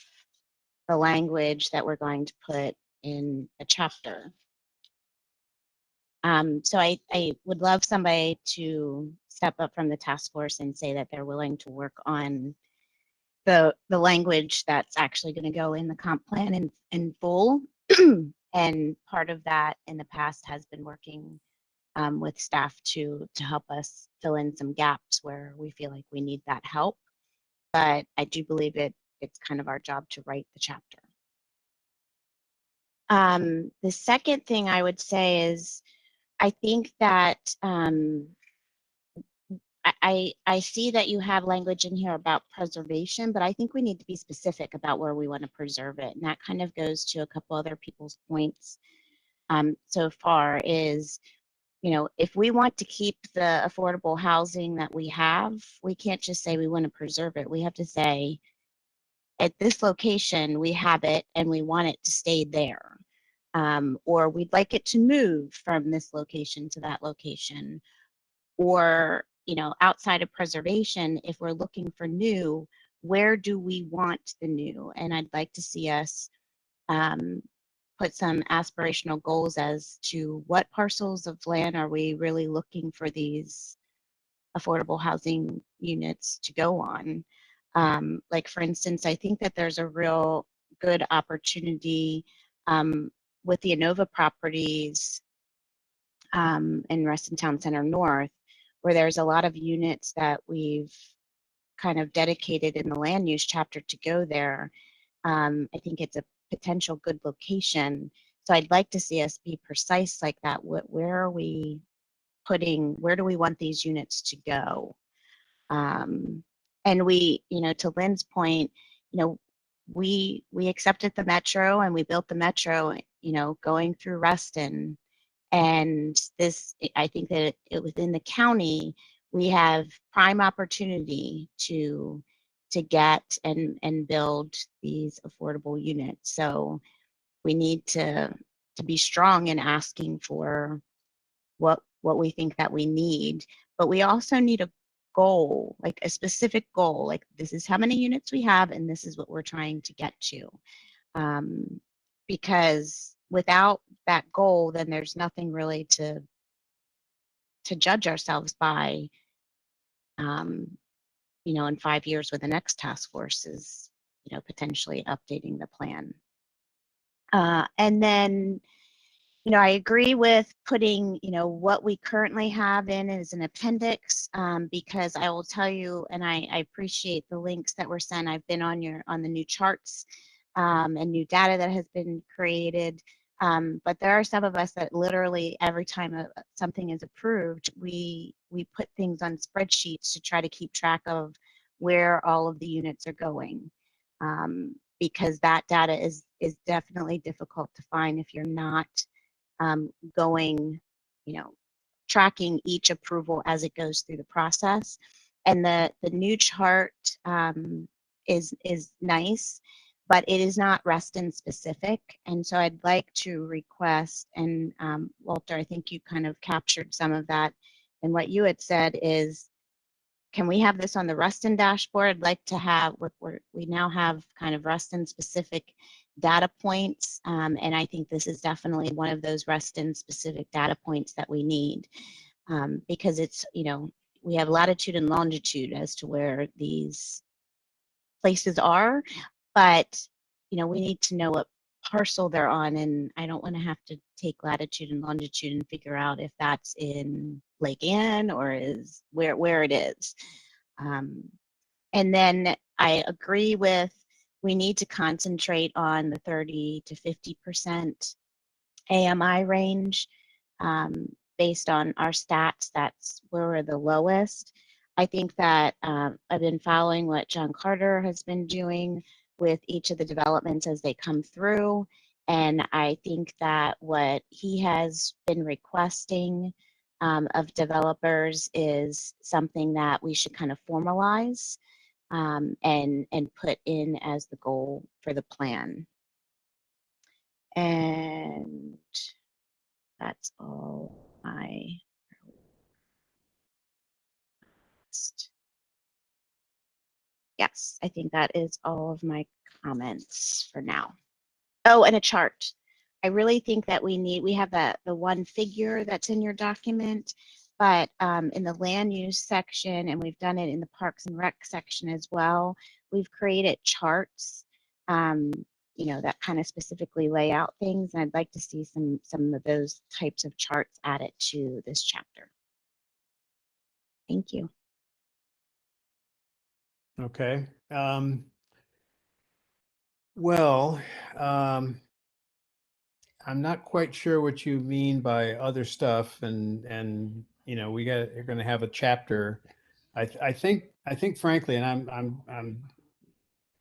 the language that we're going to put in a chapter. So I would love somebody to step up from the task force and say that they're willing to work on the language that's actually going to go in the comp plan in full. And part of that in the past has been working with staff to help us fill in some gaps where we feel like we need that help. But I do believe it's kind of our job to write the chapter. The second thing I would say is, I think that I see that you have language in here about preservation, but I think we need to be specific about where we want to preserve it. And that kind of goes to a couple other people's points so far is, if we want to keep the affordable housing that we have, we can't just say we want to preserve it. We have to say, at this location, we have it and we want it to stay there. Or we'd like it to move from this location to that location. Or, outside of preservation, if we're looking for new, where do we want the new? And I'd like to see us put some aspirational goals as to what parcels of land are we really looking for these affordable housing units to go on. Like, for instance, I think that there's a real good opportunity with the Inova properties in Reston Town Center North, where there's a lot of units that we've kind of dedicated in the land use chapter to go there. I think it's a potential good location. So I'd like to see us be precise like that. Where are we where do we want these units to go? And we, to Lynn's point, we accepted the metro and we built the metro, going through Reston. And this, I think that within the county, we have prime opportunity to get and build these affordable units. So we need to be strong in asking for what we think that we need, but we also need a goal, like a specific goal, like this is how many units we have and this is what we're trying to get to. Because without that goal, then there's nothing really to judge ourselves by, in 5 years when the next task force is, potentially updating the plan. And then, I agree with putting, what we currently have in as an appendix, because I will tell you, and I appreciate the links that were sent. I've been on the new charts and new data that has been created. But there are some of us that literally every time something is approved, we put things on spreadsheets to try to keep track of where all of the units are going. Because that data is definitely difficult to find if you're not going, tracking each approval as it goes through the process. And the new chart is nice, but it is not Reston specific. And so I'd like to request, and Walter, I think you kind of captured some of that. And what you had said is, can we have this on the Reston dashboard? I'd like to have, we now have kind of Reston specific data points. And I think this is definitely one of those Reston specific data points that we need, because it's, we have latitude and longitude as to where these places are, but, we need to know what parcel they're on, and I don't want to have to take latitude and longitude and figure out if that's in Lake Anne or is where it is. And then I agree with, we need to concentrate on the 30 to 50% AMI range. Based on our stats, that's where we're the lowest. I think that I've been following what John Carter has been doing with each of the developments as they come through. And I think that what he has been requesting of developers is something that we should kind of formalize and put in as the goal for the plan. And that's all I. Yes, I think that is all of my comments for now. Oh, and a chart. I really think that we have the one figure that's in your document, but in the land use section, and we've done it in the Parks and Rec section as well, we've created charts, that kind of specifically lay out things. And I'd like to see some of those types of charts added to this chapter. Thank you. Okay. Well, I'm not quite sure what you mean by other stuff, and you're going to have a chapter. I think frankly, and I'm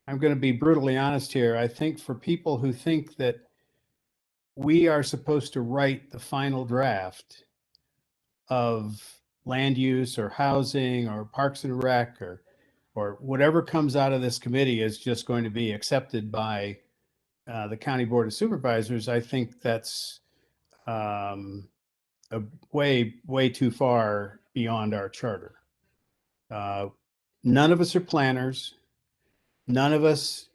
going to be brutally honest here. I think for people who think that we are supposed to write the final draft of land use or housing or Parks and Rec or whatever comes out of this committee is just going to be accepted by the County Board of Supervisors, I think that's a way too far beyond our charter. None of us are planners. None of us,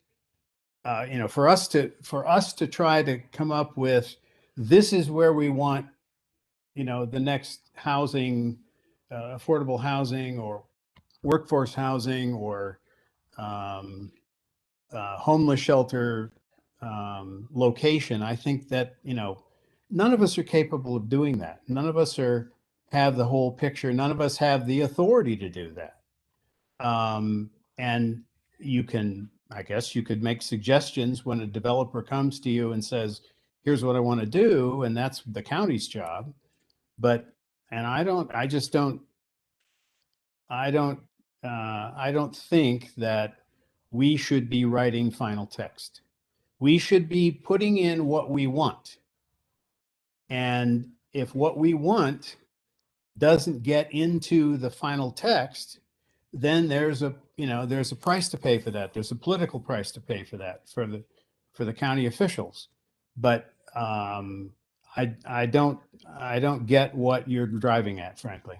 for us to try to come up with, this is where we want, the next housing, affordable housing or workforce housing or homeless shelter location. I think that, none of us are capable of doing that. None of us have the whole picture. None of us have the authority to do that. And I guess you could make suggestions when a developer comes to you and says, here's what I want to do. And that's the county's job. I don't think that we should be writing final text. We should be putting in what we want. And if what we want doesn't get into the final text, then there's a price to pay for that. There's a political price to pay for that for the county officials. But I don't get what you're driving at, frankly.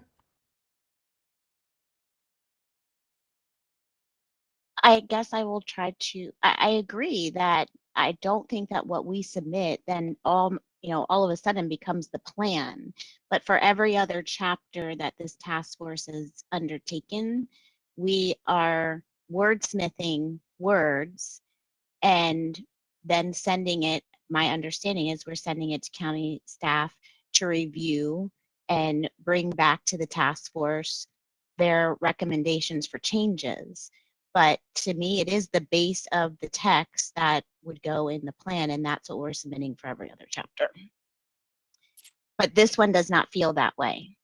I guess I will try to, I agree that I don't think that what we submit then all of a sudden becomes the plan. But for every other chapter that this task force has undertaken, we are wordsmithing words and then sending it my understanding is we're sending it to county staff to review and bring back to the task force their recommendations for changes. But to me, it is the base of the text that would go in the plan, and that's what we're submitting for every other chapter. But this one does not feel that way.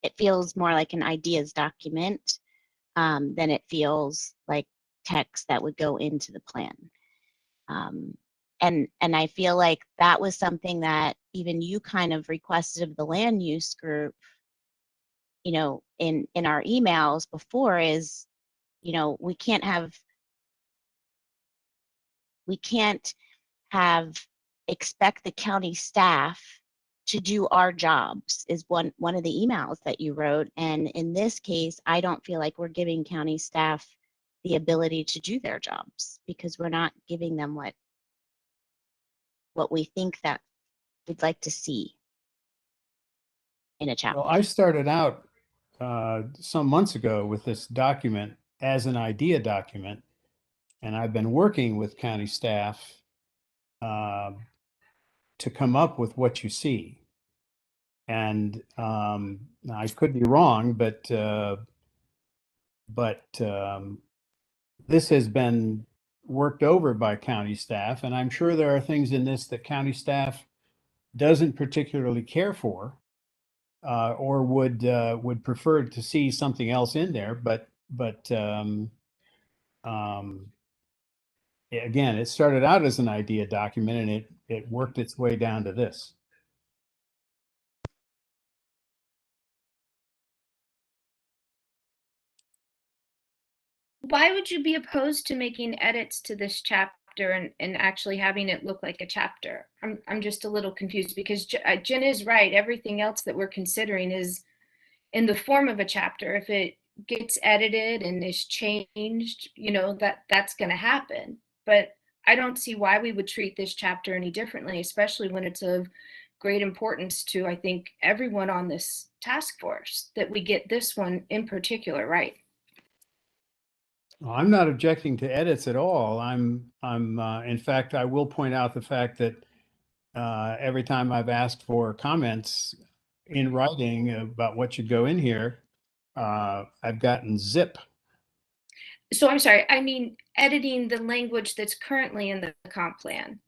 It feels more like an ideas document than it feels like text that would go into the plan. And I feel like that was something that even you kind of requested of the land use group, you know, in our emails before is, you know, we can't have expect the county staff to do our jobs is one of the emails that you wrote. And in this case, I don't feel like we're giving county staff the ability to do their jobs because we're not giving them what we think that we'd like to see in a chapter. Well, I started out some months ago with this document as an idea document, and I've been working with county staff to come up with what you see. And I could be wrong, but this has been worked over by county staff, and I'm sure there are things in this that county staff doesn't particularly care for, or would prefer to see something else in there. But again, it started out as an idea document, and it worked its way down to this. Why would you be opposed to making edits to this chapter and actually having it look like a chapter? I'm just a little confused because Jen is right. Everything else that we're considering is in the form of a chapter. If it gets edited and is changed, you know, that's going to happen. But I don't see why we would treat this chapter any differently, especially when it's of great importance to, I think, everyone on this task force that we get this one in particular right. Well, I'm not objecting to edits at all. In fact, I will point out the fact that every time I've asked for comments in writing about what should go in here, I've gotten zip. So I'm sorry, I mean editing the language that's currently in the comp plan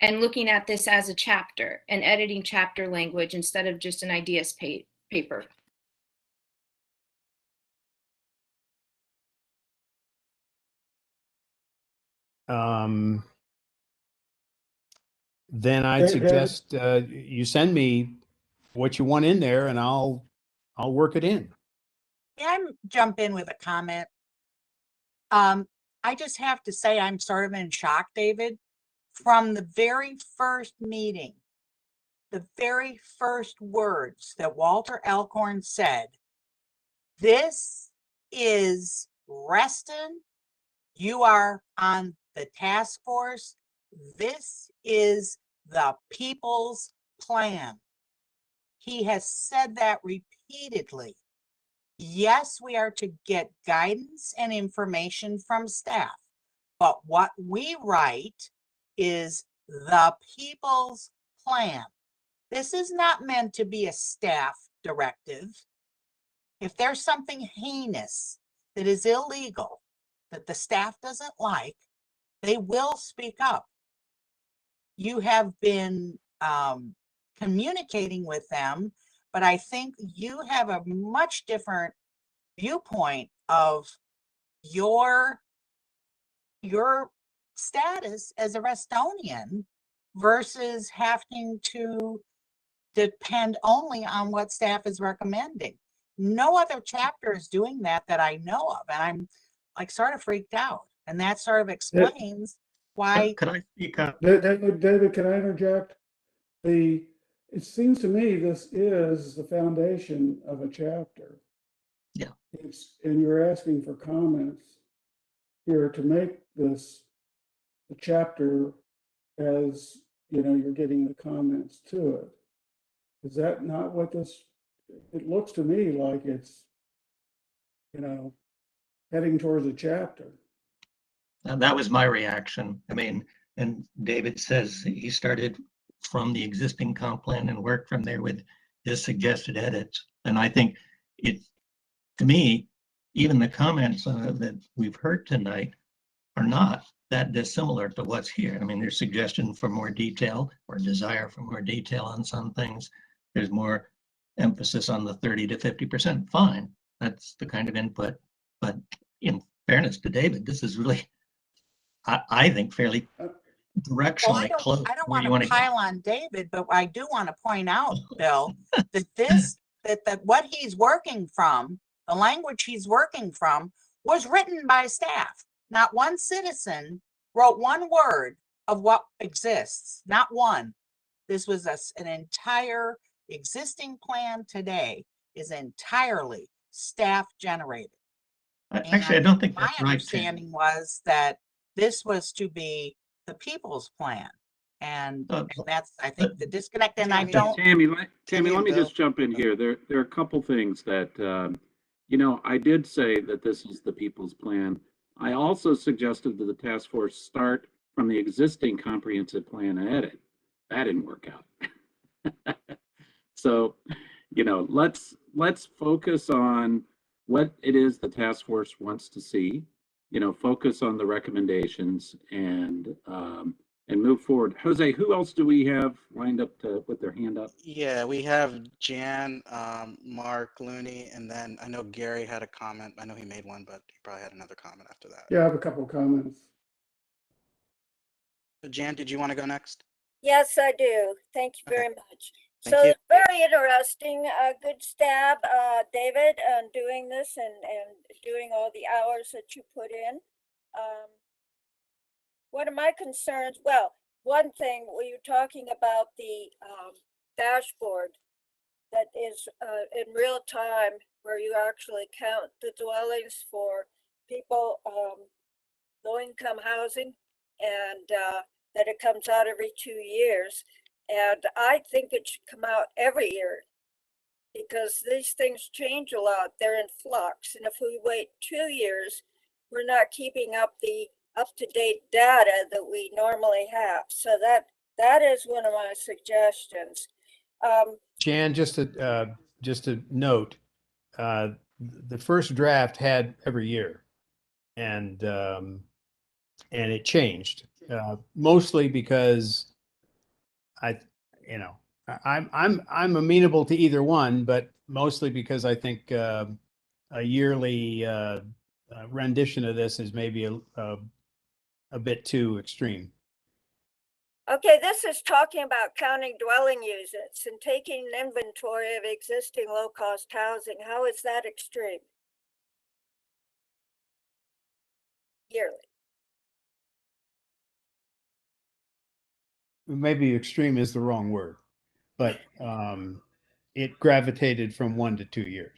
and looking at this as a chapter and editing chapter language instead of just an ideas paper. Then I'd suggest you send me what you want in there, and I'll work it in. Can I jump in with a comment? I just have to say I'm sort of in shock, David. From the very first meeting, the very first words that Walter Elkhorn said, this is Reston. You are on the task force. This is the people's plan. He has said that repeatedly. Yes, we are to get guidance and information from staff, but what we write is the people's plan. This is not meant to be a staff directive. If there's something heinous that is illegal that the staff doesn't like, they will speak up. You have been communicating with them, but I think you have a much different viewpoint of your status as a Restonian versus having to depend only on what staff is recommending. No other chapter is doing that I know of, and I'm like sort of freaked out, and that sort of explains why. Could I speak up? David, can I interject? It seems to me this is the foundation of a chapter. Yeah. And you're asking for comments here to make this a chapter as, you know, you're getting the comments to it. Is that not what this, it looks to me like it's, you know, heading towards a chapter. And that was my reaction. I mean, And David says he started from the existing comp plan and worked from there with his suggested edits. And I think it, to me, even the comments that we've heard tonight are not that dissimilar to what's here. I mean, there's suggestion for more detail or desire for more detail on some things. There's more emphasis on the 30 to 50%. Fine, that's the kind of input. But in fairness to David, this is really, I think, fairly Well, directionally close I don't where want you to want to go. pile on David, but I do want to point out, Bill, that that what he's working from, the language he's working from, was written by staff. Not one citizen wrote one word of what exists, not one. This was an entire existing plan today is entirely staff generated. Actually, I And don't think my that's right, Tim. understanding was that this was to be the people's plan. And that's, I think, the disconnect. And I Tammy, don't, Tammy, Tammy let and me Bill. just jump in here. There are a couple things that, you know, I did say that this is the people's plan. I also suggested that the task force start from the existing comprehensive plan and edit. That didn't work out. So, you know, let's focus on what it is the task force wants to see. You know, focus on the recommendations and move forward. Jose, who else do we have lined up to with their hand up? Yeah, we have Jan, Mark, Looney, and then I know Gary had a comment. I know he made one, but he probably had another comment after that. Yeah, I have a couple of comments. So Jan, did you want to go next? Yes, I do. Thank you Okay. very much. Thank So you. very interesting. Good stab, David, on doing this and doing all the hours that you put in. One of my concerns, well, one thing, when you're talking about the dashboard that is in real time, where you actually count the dwellings for people, low income housing, and that it comes out every 2 years. And I think it should come out every year because these things change a lot. They're in flux. And if we wait 2 years, we're not keeping up the up-to-date data that we normally have. So that is one of my suggestions. Jan, just a note, the first draft had every year, and it changed mostly because I'm amenable to either one, but mostly because I think a yearly rendition of this is maybe a bit too extreme. Okay, this is talking about counting dwelling units and taking an inventory of existing low-cost housing. How is that extreme? Yearly. Maybe extreme is the wrong word, but it gravitated from 1 to 2 years.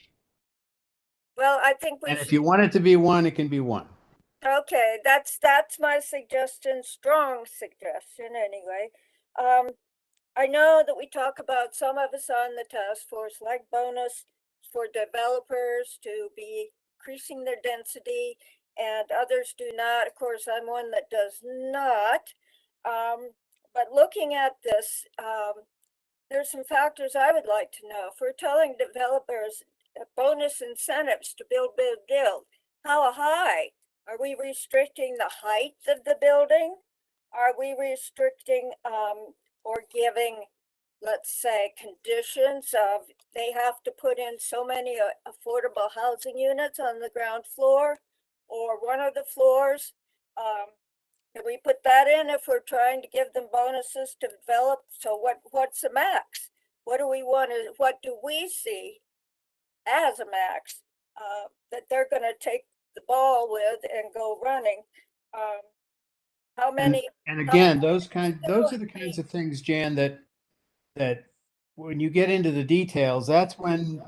Well, I think we And should. if you want it to be one, it can be one. Okay, that's my suggestion, strong suggestion anyway. I know that we talk about, some of us on the task force like bonus for developers to be increasing their density, and others do not. Of course, I'm one that does not. But looking at this, there's some factors I would like to know. If we're telling developers bonus incentives to build, how high? Are we restricting the height of the building? Are we restricting or giving, let's say, conditions of they have to put in so many affordable housing units on the ground floor or one of the floors? Can we put that in if we're trying to give them bonuses to develop? So what's the max? What do we want to, what do we see as a max that they're going to take the ball with and go running? How many? And again, those are the kinds of things, Jan, that when you get into the details, that's when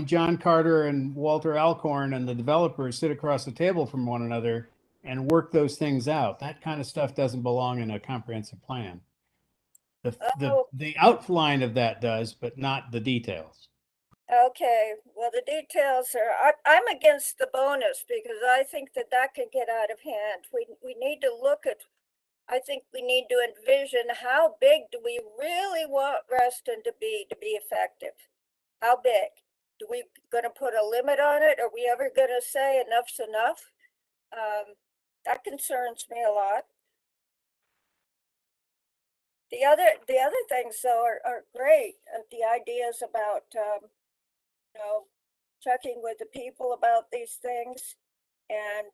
John Carter and Walter Alcorn and the developers sit across the table from one another and work those things out. That kind of stuff doesn't belong in a comprehensive plan. The outline of that does, but not the details. Okay, well, the details are, I'm against the bonus because I think that can get out of hand. We need to look at I think we need to envision how big do we really want Reston to be effective? How big? Do we going to put a limit on it? Are we ever going to say enough's enough? That concerns me a lot. The other things though are great. The ideas about you know, checking with the people about these things and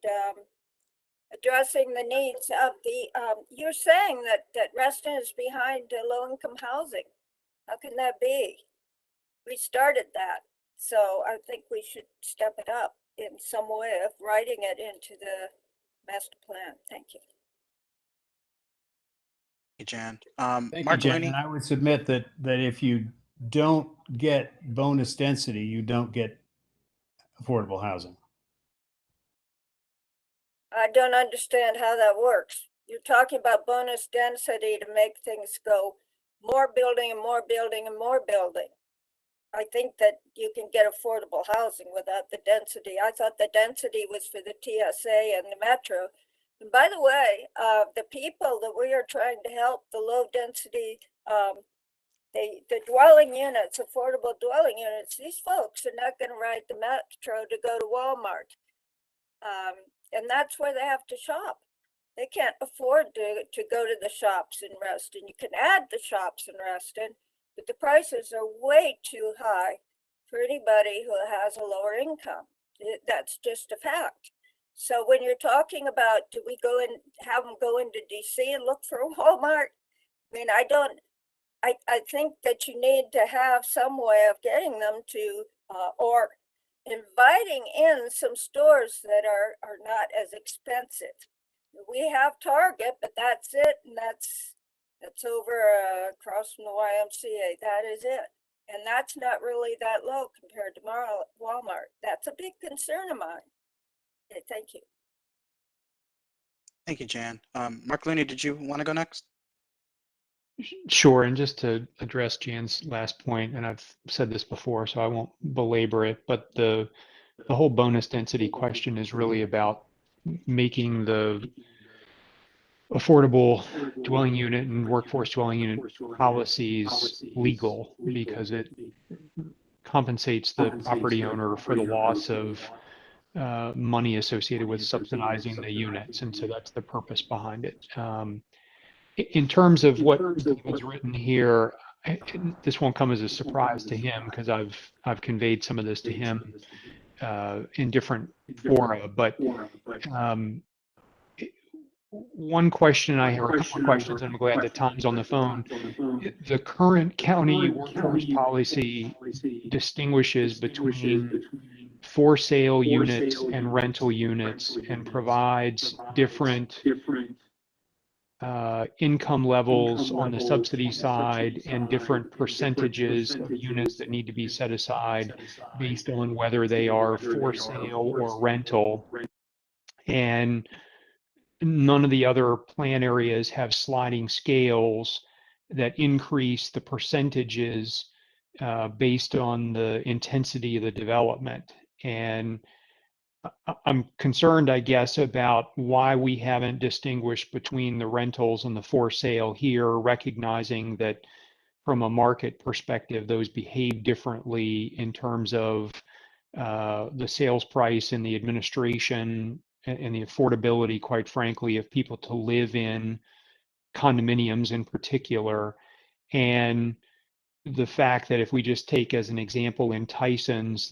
addressing the needs of the. You're saying that Reston is behind low-income housing. How can that be? We started that, so I think we should step it up in some way of writing it into the master plan. Thank you. Hey, Jan. Thank you, Mark Jen. Looney. And I would submit that if you don't get bonus density, you don't get affordable housing. I don't understand how that works. You're talking about bonus density to make things go more building and more building and more building. I think that you can get affordable housing without the density. I thought the density was for the TSA and the metro. And by the way, the people that we are trying to help, the low density, the dwelling units, affordable dwelling units, these folks are not going to ride the metro to go to Walmart. And that's where they have to shop. They can't afford to go to the shops in Reston. You can add the shops in Reston, but the prices are way too high for anybody who has a lower income. That's just a fact. So when you're talking about, do we go and have them go into DC and look for a Walmart? I mean, I think that you need to have some way of getting them to, or inviting in some stores that are not as expensive. We have Target, but that's it, and that's over across from the YMCA. That is it, and that's not really that low compared to Walmart. That's a big concern of mine. Okay, thank you. Thank you, Jan. Mark Looney, did you want to go next? Sure. And just to address Jan's last point, and I've said this before, so I won't belabor it, but the whole bonus density question is really about making the affordable dwelling unit and workforce dwelling unit policies legal, because it compensates the property owner for the loss of money associated with subsidizing the units. And so that's the purpose behind it. In terms of what David's written here, this won't come as a surprise to him, because I've conveyed some of this to him in different fora. But one question I have, or a couple of questions, and I'm glad that Tom's on the phone. The current county workforce policy distinguishes between for sale units and rental units, and provides different income levels on the subsidy side and different percentages of units that need to be set aside based on whether they are for sale or rental. And none of the other plan areas have sliding scales that increase the percentages based on the intensity of the development. And I'm concerned, I guess, about why we haven't distinguished between the rentals and the for sale here, recognizing that from a market perspective, those behave differently in terms of the sales price and the administration and the affordability, quite frankly, of people to live in condominiums in particular. And the fact that if we just take as an example in Tyson's,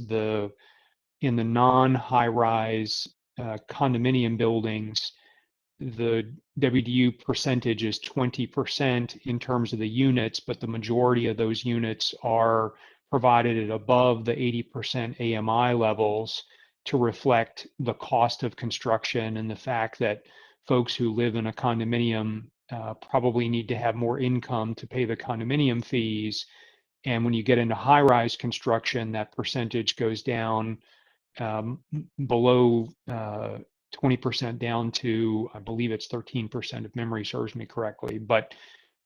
in the non-high-rise condominium buildings, the WDU percentage is 20% in terms of the units, but the majority of those units are provided at above the 80% AMI levels to reflect the cost of construction and the fact that folks who live in a condominium probably need to have more income to pay the condominium fees. And when you get into high-rise construction, that percentage goes down below 20% down to, I believe it's 13%, if memory serves me correctly. But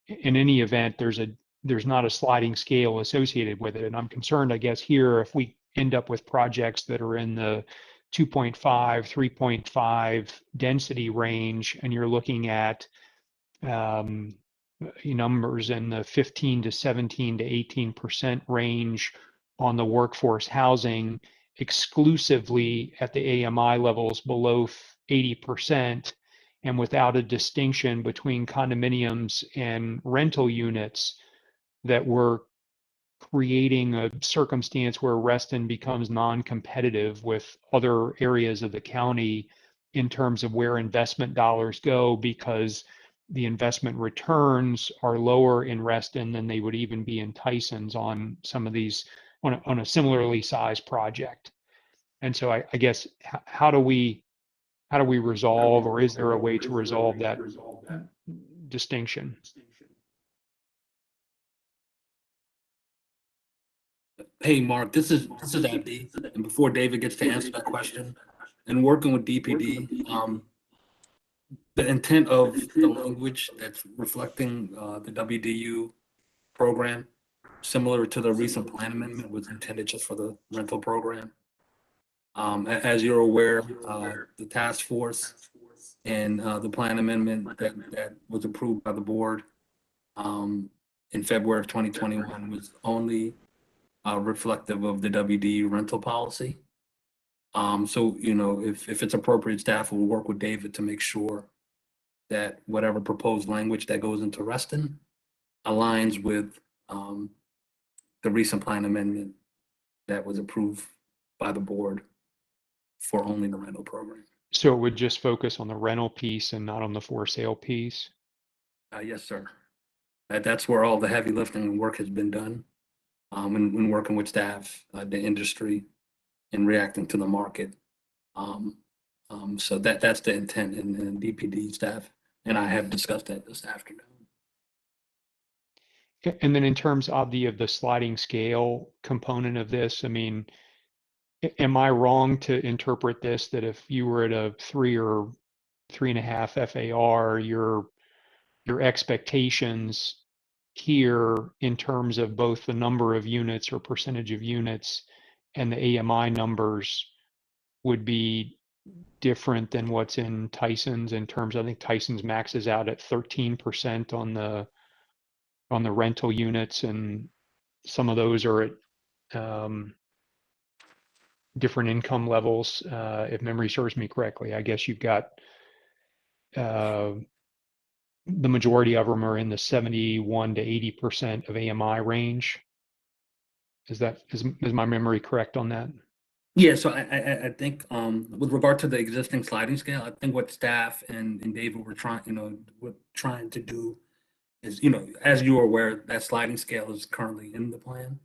in any event, there's not a sliding scale associated with it. And I'm concerned, I guess, here, if we end up with projects that are in the 2.5, 3.5 density range, and you're looking at numbers in the 15 to 17 to 18% range on the workforce housing exclusively at the AMI levels below 80% and without a distinction between condominiums and rental units, that we're creating a circumstance where Reston becomes non-competitive with other areas of the county in terms of where investment dollars go, because the investment returns are lower in Reston than they would even be in Tyson's on some of these on a similarly sized project. And so I guess how do we resolve, or is there a way to resolve that distinction? Hey, Mark, this is Abdi. And before David gets to answer that question, and working with DPD, the intent of the language that's reflecting the WDU program, similar to the recent plan amendment, was intended just for the rental program. As you're aware, the task force and the plan amendment that was approved by the board in February of 2021 was only reflective of the WDU rental policy. So, if it's appropriate, staff will work with David to make sure that whatever proposed language that goes into Reston aligns with the recent plan amendment that was approved by the board for only the rental program. So it would just focus on the rental piece and not on the for sale piece? Yes, sir. That's where all the heavy lifting and work has been done when working with staff, the industry, and reacting to the market. So that's the intent, and DPD staff and I have discussed that this afternoon. And then in terms of the sliding scale component of this, I mean, am I wrong to interpret this that if you were at a 3 or 3.5 FAR, your expectations here in terms of both the number of units or percentage of units and the AMI numbers would be different than what's in Tyson's in terms, I think Tyson's maxes out at 13% on the rental units, and some of those are at different income levels. If memory serves me correctly, I guess you've got the majority of them are in the 71 to 80% of AMI range. Is my memory correct on that? Yeah, so I think with regard to the existing sliding scale, I think what staff and David were trying to do is, as you are aware, that sliding scale is currently in the plan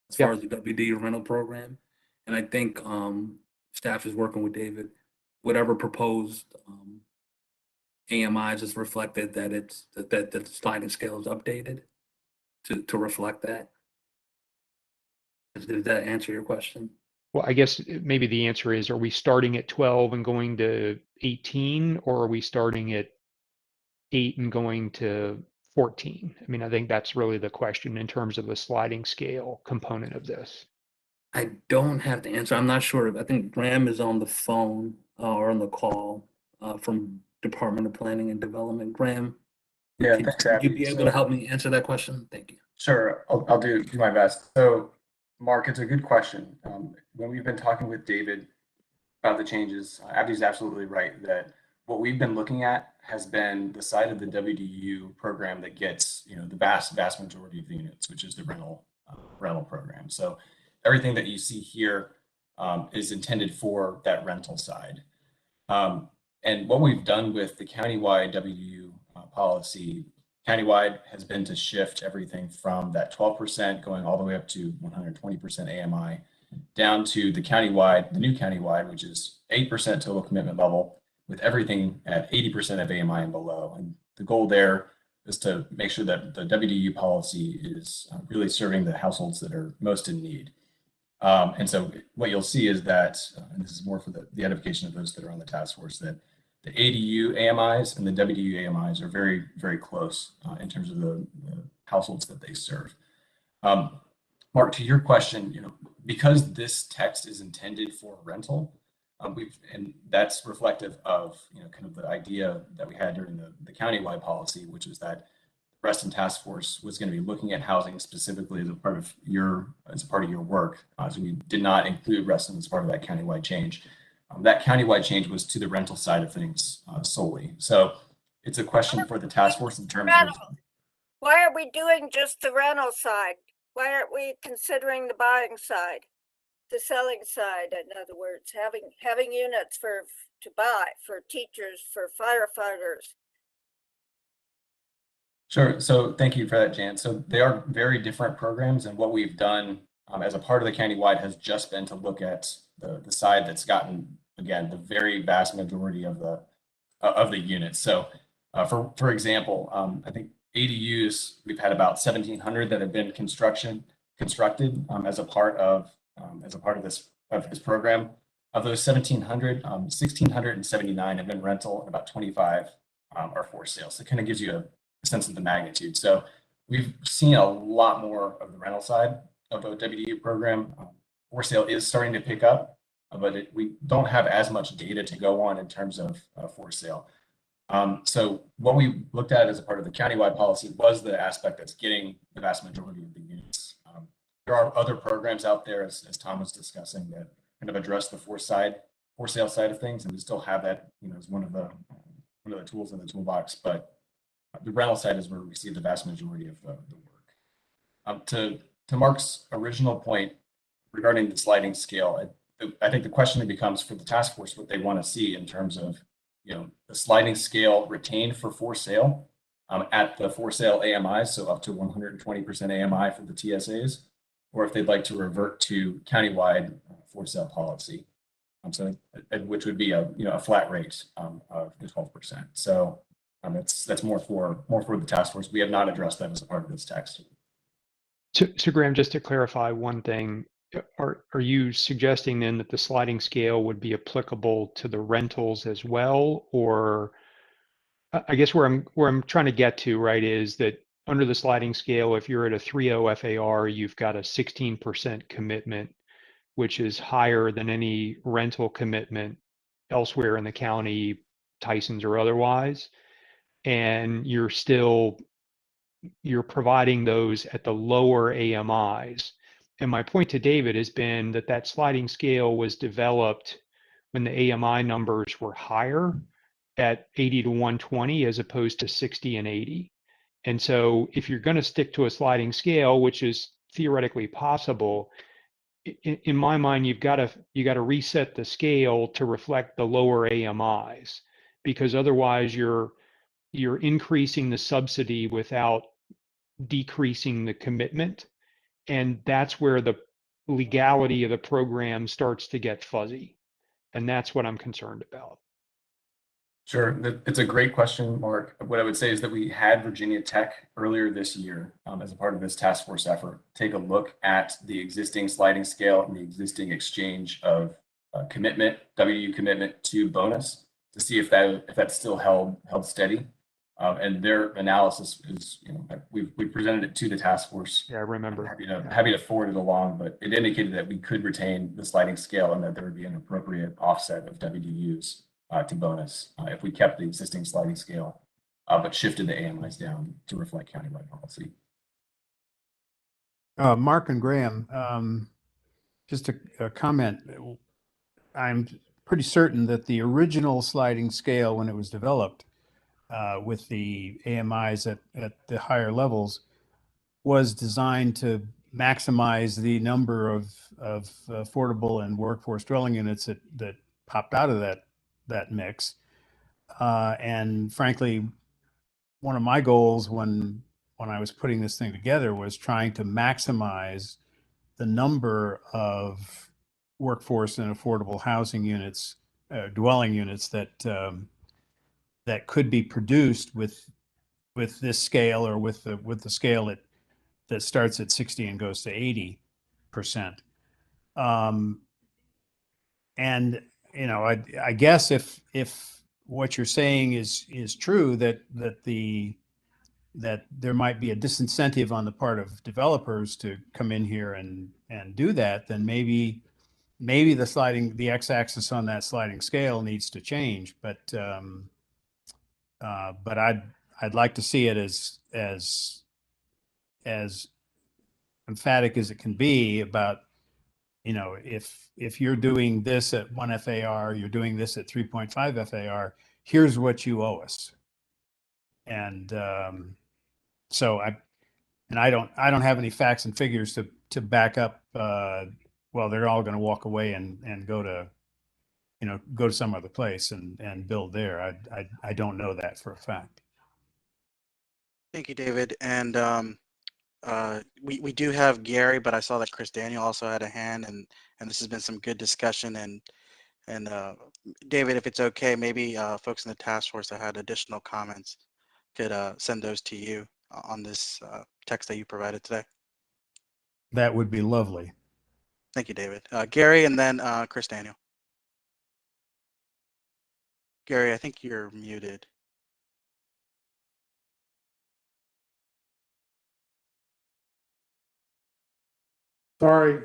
as far as the WD rental program. And I think staff is working with David, whatever proposed AMIs is reflected, that the sliding scale is updated to reflect that. Did that answer your question? Well, I guess maybe the answer is, are we starting at 12 and going to 18, or are we starting at 8 and going to 14? I mean, I think that's really the question in terms of the sliding scale component of this. I don't have the answer. I'm not sure. I think Graham is on the phone or on the call from Department of Planning and Development. Graham, yeah, could you be able to help me answer that question? Thank you. Sure, I'll do my best. So, Mark, it's a good question. When we've been talking with David about the changes, Abdi's absolutely right that what we've been looking at has been the side of the WDU program that gets, the vast majority of the units, which is the rental program. So everything that you see here is intended for that rental side. And what we've done with the countywide WDU policy countywide has been to shift everything from that 12% going all the way up to 120% AMI down to the new countywide, which is 8% total commitment level with everything at 80% of AMI and below. And the goal there is to make sure that the WDU policy is really serving the households that are most in need. And so what you'll see is that, and this is more for the edification of those that are on the task force, that the ADU AMIs and the WDU AMIs are very, very close in terms of the households that they serve. Mark, to your question, because this text is intended for rental, And that's reflective of, kind of the idea that we had during the countywide policy, which is that Reston Task Force was going to be looking at housing specifically as a part of your work. So we did not include Reston as part of that countywide change. That countywide change was to the rental side of things solely. So it's a question for the task force in terms of. Why are we doing just the rental side? Why aren't we considering the buying side, the selling side? In other words, having units to buy for teachers, for firefighters. Sure. So thank you for that, Jan. So they are very different programs, and what we've done as a part of the countywide has just been to look at the side that's gotten, again, the very vast majority of the units. So for example, I think ADUs, we've had about 1,700 that have been constructed as a part of this program. Of those 1,700, 1,679 have been rental, and about 25 are for sale. So it kind of gives you a sense of the magnitude. So we've seen a lot more of the rental side of the WDU program. For sale is starting to pick up, but we don't have as much data to go on in terms of for sale. So what we looked at as a part of the countywide policy was the aspect that's getting the vast majority of the units. There are other programs out there, as Tom was discussing, that kind of address the for sale side of things, and we still have that, as one of the tools in the toolbox. But the rental side is where we see the vast majority of the work. To Mark's original point regarding the sliding scale, I think the question that becomes for the task force what they want to see in terms of the sliding scale retained for sale at the for sale AMIs, so up to 120% AMI for the TSAs, or if they'd like to revert to countywide for sale policy, which would be a flat rate of the 12%. So that's more for the task force. We have not addressed that as a part of this text. So Graham, just to clarify one thing, are you suggesting then that the sliding scale would be applicable to the rentals as well? Or I guess where I'm trying to get to, right, is that under the sliding scale, if you're at a 3.0 FAR, you've got a 16% commitment, which is higher than any rental commitment elsewhere in the county, Tyson's or otherwise. And you're providing those at the lower AMIs. And my point to David has been that sliding scale was developed when the AMI numbers were higher at 80 to 120 as opposed to 60 and 80. And so if you're going to stick to a sliding scale, which is theoretically possible, in my mind, you got to reset the scale to reflect the lower AMIs, because otherwise you're increasing the subsidy without decreasing the commitment. And that's where the legality of the program starts to get fuzzy. And that's what I'm concerned about. Sure. It's a great question, Mark. What I would say is that we had Virginia Tech earlier this year as a part of this task force effort take a look at the existing sliding scale and the existing exchange of commitment, WU commitment to bonus, to see if that's still held steady. And their analysis is, we presented it to the task force. Yeah, I remember. Happy to forward it along, but it indicated that we could retain the sliding scale and that there would be an appropriate offset of WDUs to bonus if we kept the existing sliding scale, but shifted the AMIs down to reflect countywide policy. Mark and Graham, just a comment. I'm pretty certain that the original sliding scale, when it was developed with the AMIs at the higher levels, was designed to maximize the number of affordable and workforce dwelling units that popped out of that mix. And frankly, one of my goals when I was putting this thing together was trying to maximize the number of workforce and affordable housing units, dwelling units that could be produced with this scale, or with the scale that starts at 60 and goes to 80%. And I guess if what you're saying is true, that there might be a disincentive on the part of developers to come in here and do that, then maybe maybe the x-axis on that sliding scale needs to change, but I'd like to see it as emphatic as it can be about, if you're doing this at 1 FAR, you're doing this at 3.5 FAR, here's what you owe us. And so I don't have any facts and figures to back up. Well, they're all going to walk away and go to some other place and build there. I don't know that for a fact. Thank you, David. And we do have Gary, but I saw that Chris Daniel also had a hand, and this has been some good discussion. And David, if it's okay, maybe folks in the task force that had additional comments could send those to you on this text that you provided today. That would be lovely. Thank you, David. Gary, and then Chris Daniel. Gary, I think you're muted. Sorry.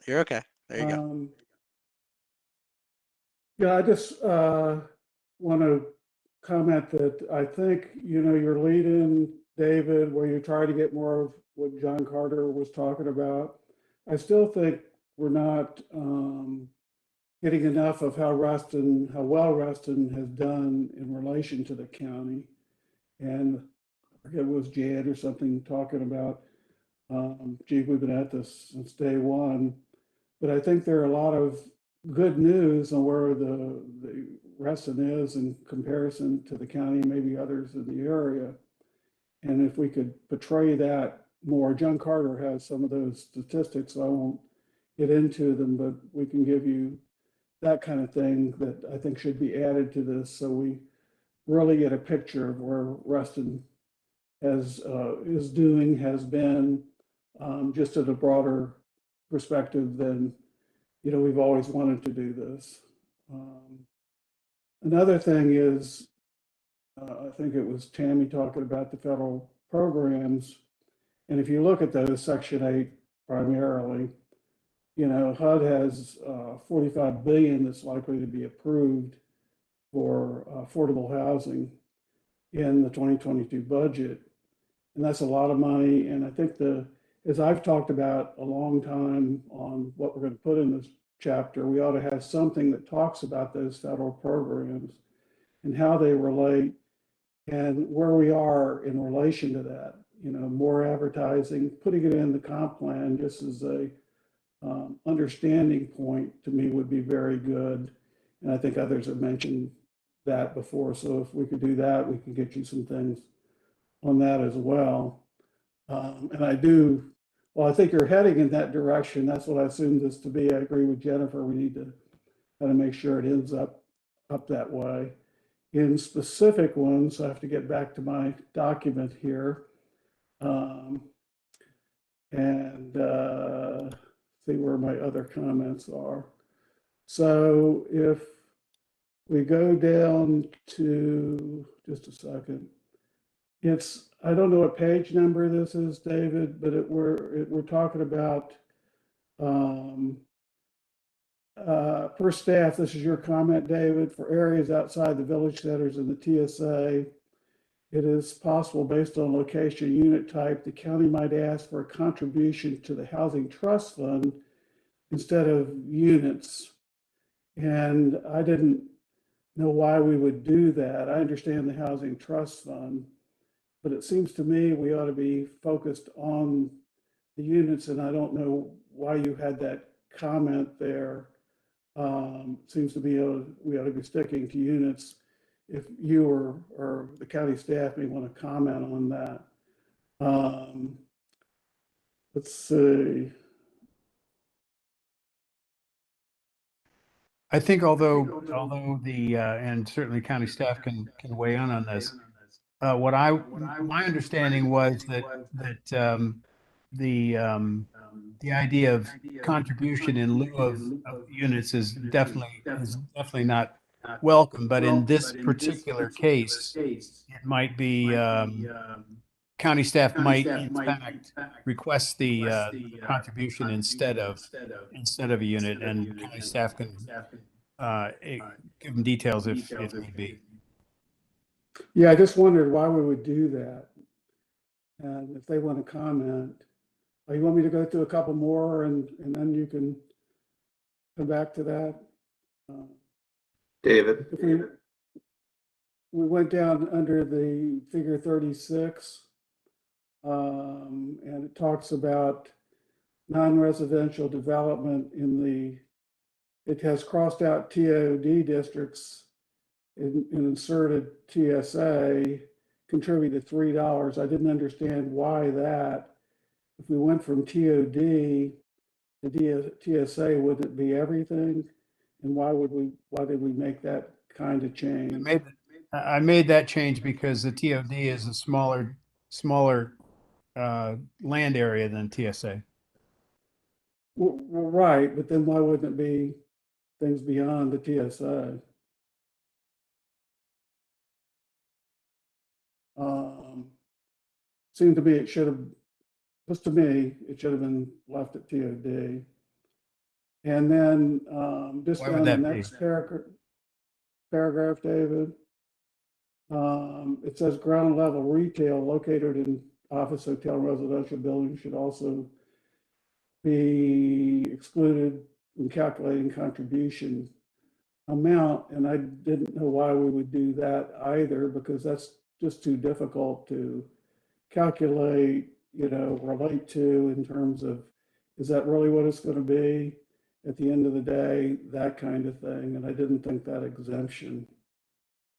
You're okay. There you go. Yeah, I just want to comment that I think, your lead in, David, where you try to get more of what John Carter was talking about. I still think we're not getting enough of how well Reston has done in relation to the county. And I forget, it was Jan or something talking about, gee, we've been at this since day one. But I think there are a lot of good news on where the Reston is in comparison to the county, maybe others in the area. And if we could portray that more, John Carter has some of those statistics, so I won't get into them, but we can give you that kind of thing that I think should be added to this, so we really get a picture of where Reston has been, just at a broader perspective than, we've always wanted to do this. Another thing is, I think it was Tammy talking about the federal programs. And if you look at those, Section 8 primarily, HUD has 45 billion that's likely to be approved for affordable housing in the 2022 budget. And that's a lot of money. And I think as I've talked about a long time on what we're going to put in this chapter, we ought to have something that talks about those federal programs and how they relate and where we are in relation to that. More advertising, putting it in the comp plan just as a understanding point to me would be very good. And I think others have mentioned that before. So if we could do that, we can get you some things on that as well. And I think you're heading in that direction. That's what I assumed this to be. I agree with Jennifer. We need to kind of make sure it ends up that way. In specific ones, I have to get back to my document here and see where my other comments are. So if we go down to, just a second, I don't know what page number this is, David, but we're talking about per staff, this is your comment, David, for areas outside the village centers and the TSA, it is possible based on location, unit type, the county might ask for a contribution to the Housing Trust Fund instead of units. And I didn't know why we would do that. I understand the Housing Trust Fund, but it seems to me we ought to be focused on the units, and I don't know why you had that comment there. Seems to be we ought to be sticking to units. If you or the county staff may want to comment on that. Let's see. I think although the and certainly county staff can weigh in on this. My understanding was that the idea of contribution in lieu of units is definitely not welcome. But in this particular case, it might be county staff might in fact request the contribution instead of a unit, and county staff can give them details if need be. Yeah, I just wondered why we would do that. And if they want to comment, you want me to go through a couple more and then you can come back to that? David? If we went down under the figure 36, and it talks about non-residential development it has crossed out TOD districts and inserted TSA, contributed $3. I didn't understand why that. If we went from TOD to TSA, would it be everything? And why did we make that kind of change? I made that change because the TOD is a smaller land area than TSA. Well, right, but then why wouldn't it be things beyond the TSA? Seemed to me it should have, just to me, it should have been left at TOD. And then just Why on would the that be? next paragraph, David, it says ground level retail located in office, hotel, and residential buildings should also be excluded when calculating contribution amount. And I didn't know why we would do that either, because that's just too difficult to calculate, relate to in terms of, is that really what it's going to be at the end of the day, that kind of thing. And I didn't think that exemption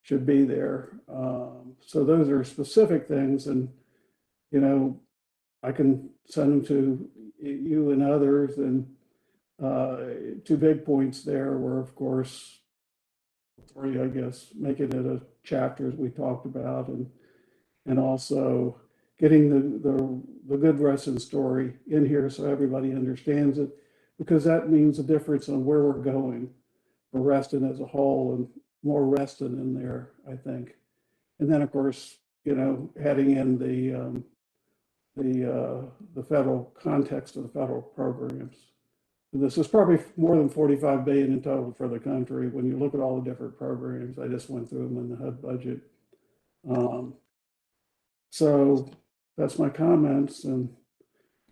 should be there. So those are specific things, and I can send them to you and others. And two big points there were, of course, three, I guess, making it a chapter as we talked about, and also getting the good Reston story in here so everybody understands it, because that means a difference on where we're going for Reston as a whole, and more Reston in there, I think. And then, of course, heading in the federal context of the federal programs. And this is probably more than 45 billion in total for the country. When you look at all the different programs, I just went through them in the HUD budget. So that's my comments, and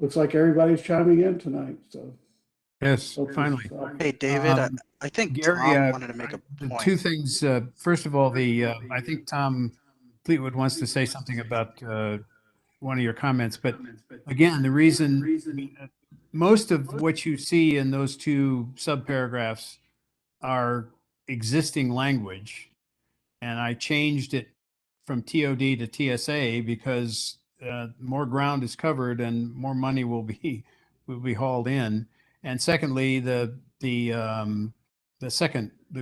looks like everybody's chiming in tonight. So yes, finally. Hey, David, I think Gary, Tom wanted to make a the point. two things. First of all, I think Tom Fleetwood wants to say something about one of your comments, but again, the reason most of what you see in those two subparagraphs are existing language, and I changed it from TOD to TSA because more ground is covered and more money will be hauled in. And secondly, the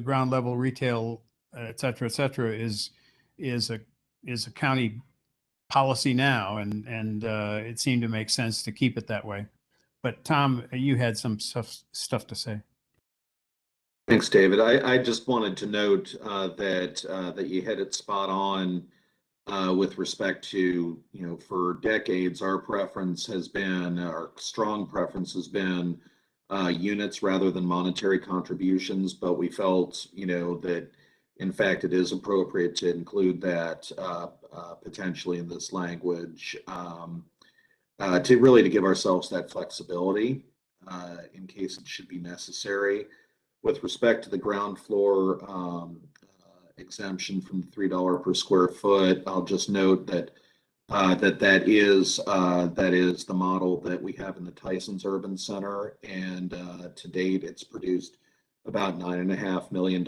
ground level retail, et cetera, is a county policy now, and it seemed to make sense to keep it that way. But Tom, you had some stuff to say. Thanks, David. I just wanted to note that you hit it spot on with respect to, for decades, our strong preference has been units rather than monetary contributions, but we felt, that in fact it is appropriate to include that potentially in this language to give ourselves that flexibility in case it should be necessary. With respect to the ground floor exemption from $3 per square foot, I'll just note that that is the model that we have in the Tyson's Urban Center, and to date, it's produced about $9.5 million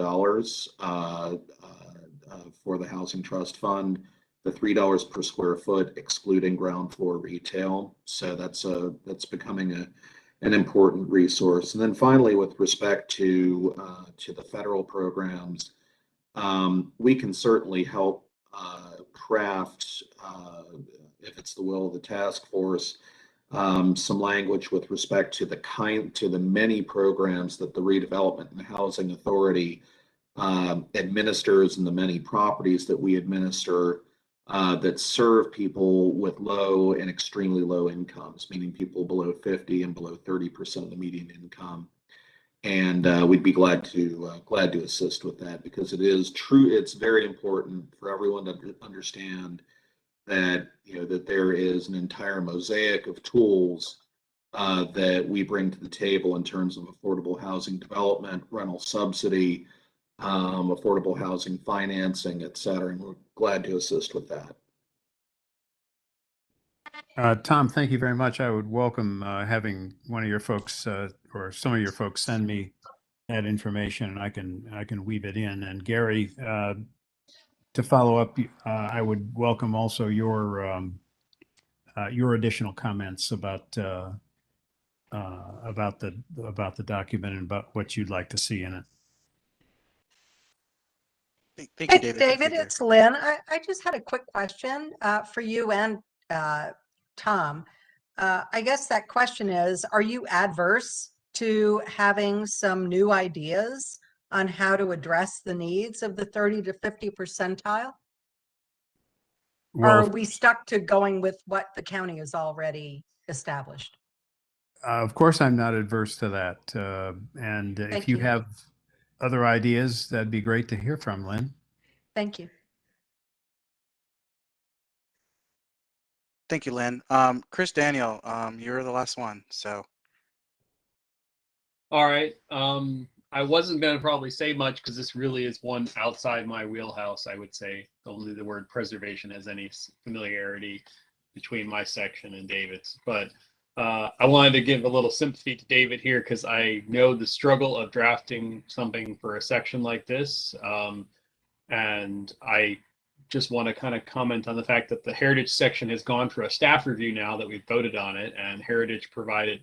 for the Housing Trust Fund. The $3 per square foot, excluding ground floor retail. So that's becoming an important resource. And then finally, with respect to the federal programs, we can certainly help craft, if it's the will of the task force, some language with respect to the many programs that the Redevelopment and Housing Authority administers, and the many properties that we administer that serve people with low and extremely low incomes, meaning people below 50 and below 30% of the median income. And we'd be glad to assist with that, because it is true. It's very important for everyone to understand that that there is an entire mosaic of tools that we bring to the table in terms of affordable housing development, rental subsidy, affordable housing financing, et cetera. And we're glad to assist with that. Tom, thank you very much. I would welcome having one of your folks or some of your folks send me that information, and I can weave it in. And Gary, to follow up, I would welcome also your additional comments about the document and about what you'd like to see in it. Thank you, Hey, David. David, it's Lynn. I just had a quick question for you and Tom. I guess that question is, are you adverse to having some new ideas on how to address the needs of the 30 to 50 percentile? Or are we stuck to going with what the county has already established? Of course, I'm not adverse to that. And if you have other ideas, that'd be great to hear from, Lynn. Thank you. Thank you, Lynn. Chris Daniel, you're the last one, so. All right. I wasn't going to probably say much because this really is one outside my wheelhouse, I would say. Only the word preservation has any familiarity between my section and David's. But I wanted to give a little sympathy to David here because I know the struggle of drafting something for a section like this. And I just want to kind of comment on the fact that the Heritage section has gone for a staff review now that we've voted on it, and Heritage provided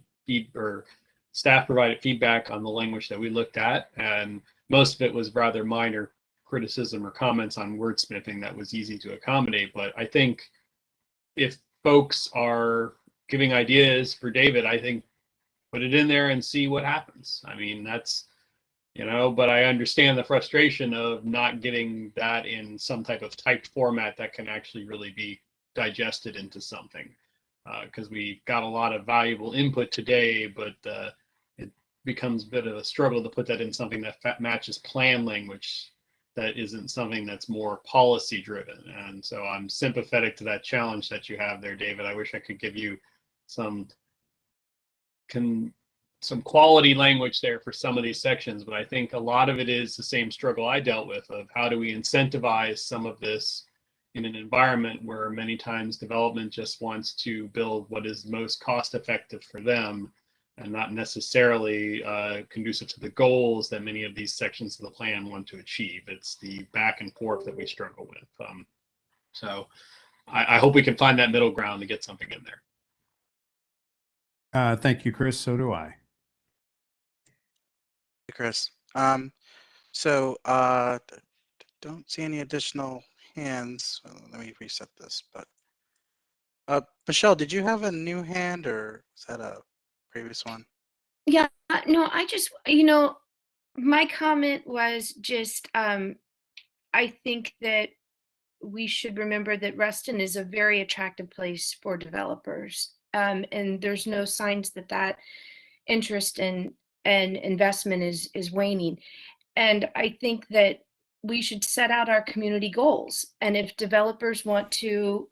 staff provided feedback on the language that we looked at, and most of it was rather minor criticism or comments on wordsmithing that was easy to accommodate. But I think if folks are giving ideas for David, I think put it in there and see what happens. I mean, that's, but I understand the frustration of not getting that in some type of typed format that can actually really be digested into something. Because we got a lot of valuable input today, but it becomes a bit of a struggle to put that in something that matches plan language that isn't something that's more policy driven. And so I'm sympathetic to that challenge that you have there, David. I wish I could give you some quality language there for some of these sections, but I think a lot of it is the same struggle I dealt with of how do we incentivize some of this in an environment where many times development just wants to build what is most cost effective for them and not necessarily conducive to the goals that many of these sections of the plan want to achieve. It's the back and forth that we struggle with. So I hope we can find that middle ground to get something in there. Thank you, Chris. So do I. Chris. Don't see any additional hands. Let me reset this. But Michelle, did you have a new hand, or was that a previous one? Yeah, no, I just, my comment was just, I think that we should remember that Reston is a very attractive place for developers. And there's no signs that interest and investment is waning. And I think that we should set out our community goals. And if developers want to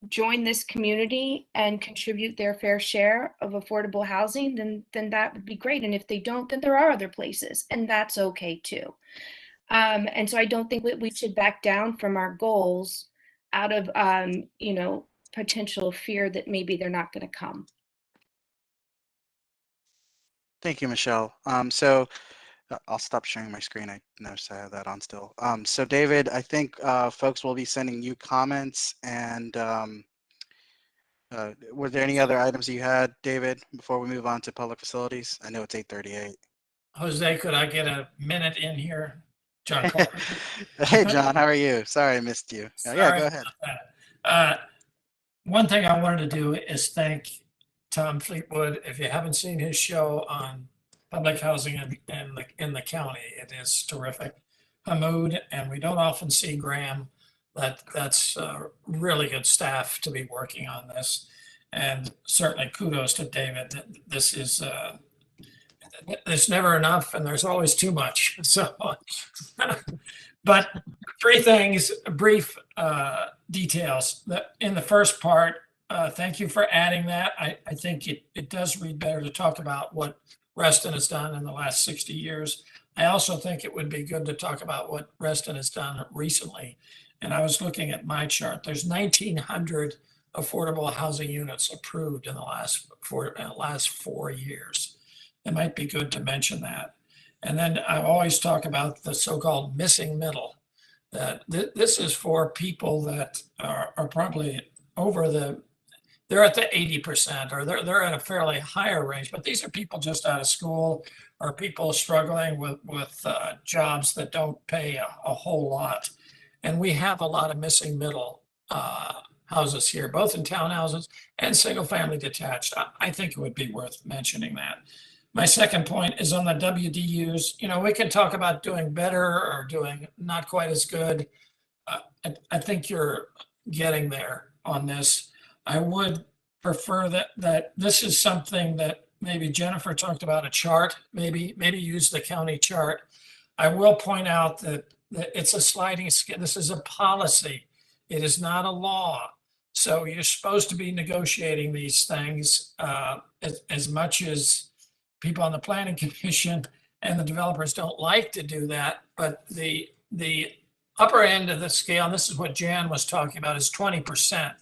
join this community and contribute their fair share of affordable housing, then that would be great. And if they don't, then there are other places, and that's okay too. And so I don't think we should back down from our goals out of potential fear that maybe they're not going to come. Thank you, Michelle. I'll stop sharing my screen. I noticed I have that on still. So David, I think folks will be sending you comments, and were there any other items you had, David, before we move on to public facilities? I know it's 8:38. Jose, could I get a minute in here? John Clark. Hey, John, how are you? Sorry I missed you. Yeah, go ahead. One thing I wanted to do is thank Tom Fleetwood. If you haven't seen his show on public housing in the county, it is terrific. Hamoud, and we don't often see Graham That's really good staff to be working on this. And certainly kudos to David. This is, there's never enough and there's always too much. So, but three things, brief details. In the first part, thank you for adding that. I think it does read better to talk about what Reston has done in the last 60 years. I also think it would be good to talk about what Reston has done recently. And I was looking at my chart. There's 1,900 affordable housing units approved in the last 4 years. It might be good to mention that. And then I always talk about the so-called missing middle. That this is for people that are probably over they're at the 80% or they're at a fairly higher range, but these are people just out of school or people struggling with jobs that don't pay a whole lot. And we have a lot of missing middle houses here, both in townhouses and single family detached. I think it would be worth mentioning that. My second point is on the WDUs. You know, we can talk about doing better or doing not quite as good. I think you're getting there on this. I would prefer that this is something that maybe Jennifer talked about a chart, maybe use the county chart. I will point out that it's a sliding scale. This is a policy. It is not a law. So you're supposed to be negotiating these things as much as people on the planning commission and the developers don't like to do that. But the upper end of the scale, and this is what Jan was talking about, is 20%.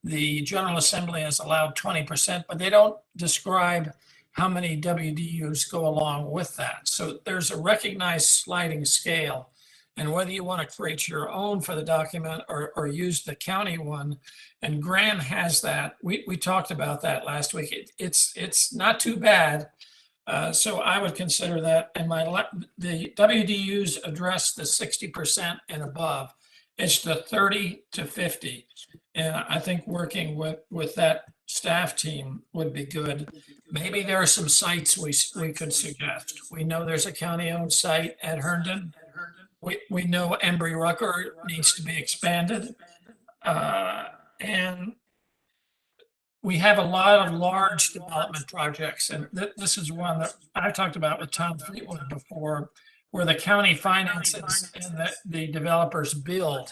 The General Assembly has allowed 20%, but they don't describe how many WDUs go along with that. So there's a recognized sliding scale. And whether you want to create your own for the document or use the county one, and Graham has that. We talked about that last week. It's not too bad. So I would consider that. And the WDUs address the 60% and above. It's the 30 to 50. And I think working with that staff team would be good. Maybe there are some sites we could suggest. We know there's a county-owned site at Herndon. We know Embry Rucker needs to be expanded. And we have a lot of large development projects, and this is one that I talked about with Tom Fleetwood before, where the county finances and the developers build.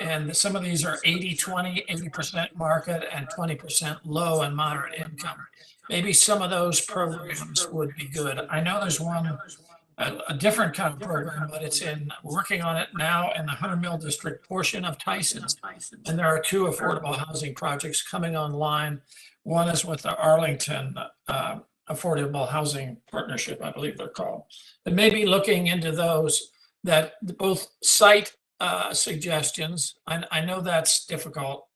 And some of these are 80-20, 80% market and 20% low and moderate income. Maybe some of those programs would be good. I know there's one, a different kind of program, but working on it now in the Hunter Mill District portion of Tyson's. And there are two affordable housing projects coming online. One is with the Arlington Affordable Housing Partnership, I believe they're called. And maybe looking into those that both site suggestions, I know that's difficult,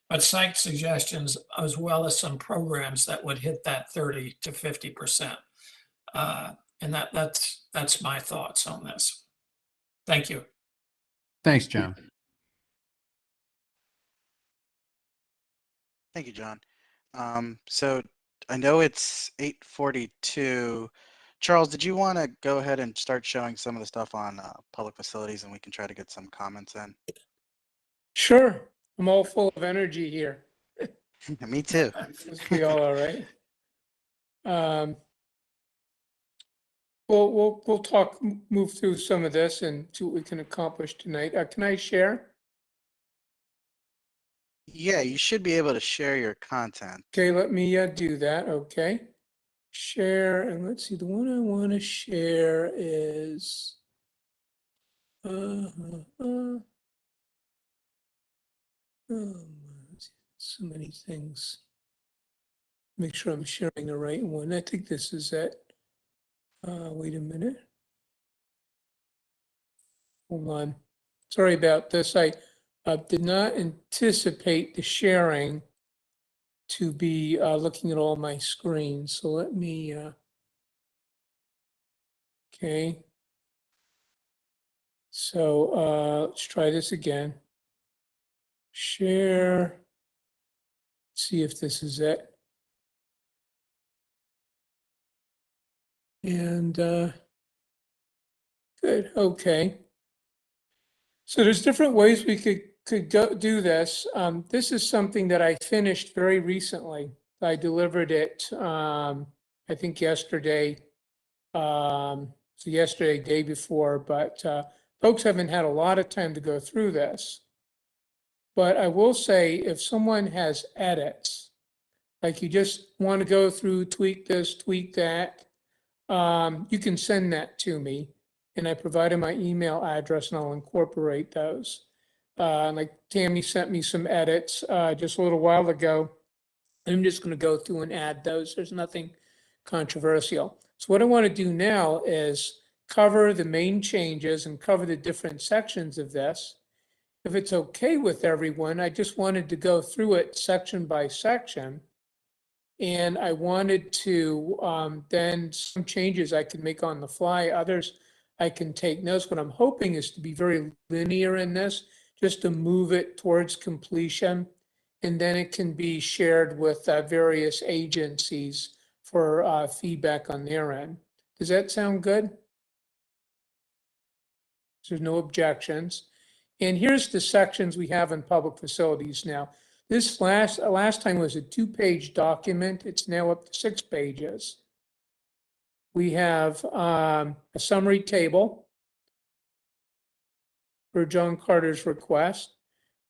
but site suggestions as well as some programs that would hit that 30 to 50%. And that's my thoughts on this. Thank you. Thanks, John. Thank you, John. So I know it's 8:42. Charles, did you want to go ahead and start showing some of the stuff on public facilities, and we can try to get some comments in? Sure. I'm all full of energy here. Me too. We all are, right? We'll talk, move through some of this and see what we can accomplish tonight. Can I share? Yeah, you should be able to share your content. Okay, let me do that. Okay. Share, and let's see, the one I want to share is so many things. Make sure I'm sharing the right one. I think this is it. Wait a minute. Hold on. Sorry about this. I did not anticipate the sharing to be looking at all my screens. So let me, okay. So let's try this again. Share. See if this is it. And good, okay. So there's different ways we could do this. This is something that I finished very recently. I delivered it, I think yesterday. So yesterday, day before, but folks haven't had a lot of time to go through this. But I will say, if someone has edits, like you just want to go through, tweak this, tweak that, you can send that to me. And I provided my email address and I'll incorporate those. Like Tammy sent me some edits just a little while ago. I'm just going to go through and add those. There's nothing controversial. So what I want to do now is cover the main changes and cover the different sections of this. If it's okay with everyone, I just wanted to go through it section by section. And I wanted to then some changes I can make on the fly, others I can take notes. What I'm hoping is to be very linear in this, just to move it towards completion. And then it can be shared with various agencies for feedback on their end. Does that sound good? There's no objections. And here's the sections we have in public facilities now. This last time was a 2-page document. It's now up to 6 pages. We have a summary table for John Carter's request.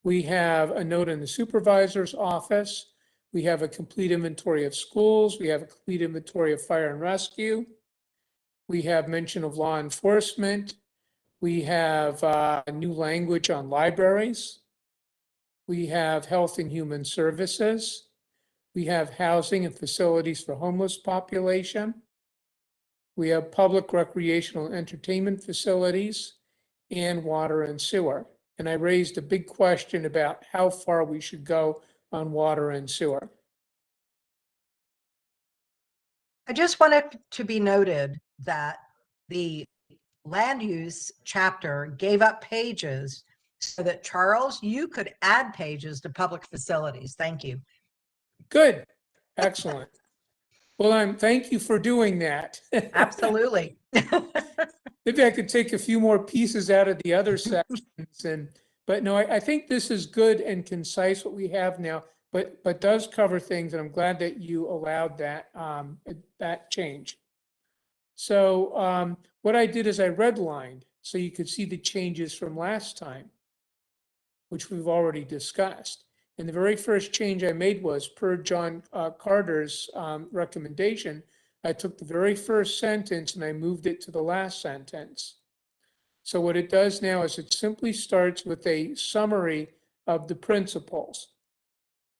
We have a note in the supervisor's office. We have a complete inventory of schools. We have a complete inventory of fire and rescue. We have mention of law enforcement. We have new language on libraries. We have health and human services. We have housing and facilities for homeless population. We have public recreational and entertainment facilities and water and sewer. And I raised a big question about how far we should go on water and sewer. I just want it to be noted that the land use chapter gave up pages so that, Charles, you could add pages to public facilities. Thank you. Good. Excellent. Well, thank you for doing that. Absolutely. Maybe I could take a few more pieces out of the other sections, but no, I think this is good and concise what we have now, but does cover things, and I'm glad that you allowed that change. So what I did is I redlined so you could see the changes from last time, which we've already discussed. And the very first change I made was, per John Carter's recommendation, I took the very first sentence and I moved it to the last sentence. So what it does now is it simply starts with a summary of the principles.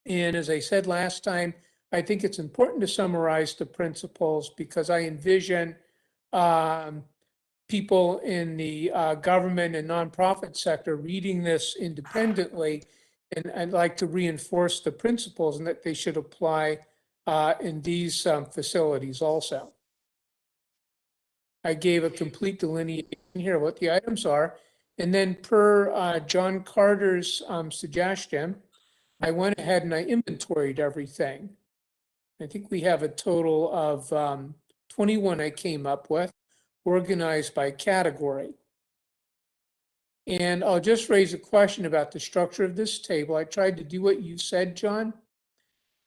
And as I said last time, I think it's important to summarize the principles because I envision people in the government and nonprofit sector reading this independently. And I'd like to reinforce the principles and that they should apply in these facilities also. I gave a complete delineation here what the items are. And then per John Carter's suggestion, I went ahead and I inventoried everything. I think we have a total of 21 I came up with, organized by category. And I'll just raise a question about the structure of this table. I tried to do what you said, John.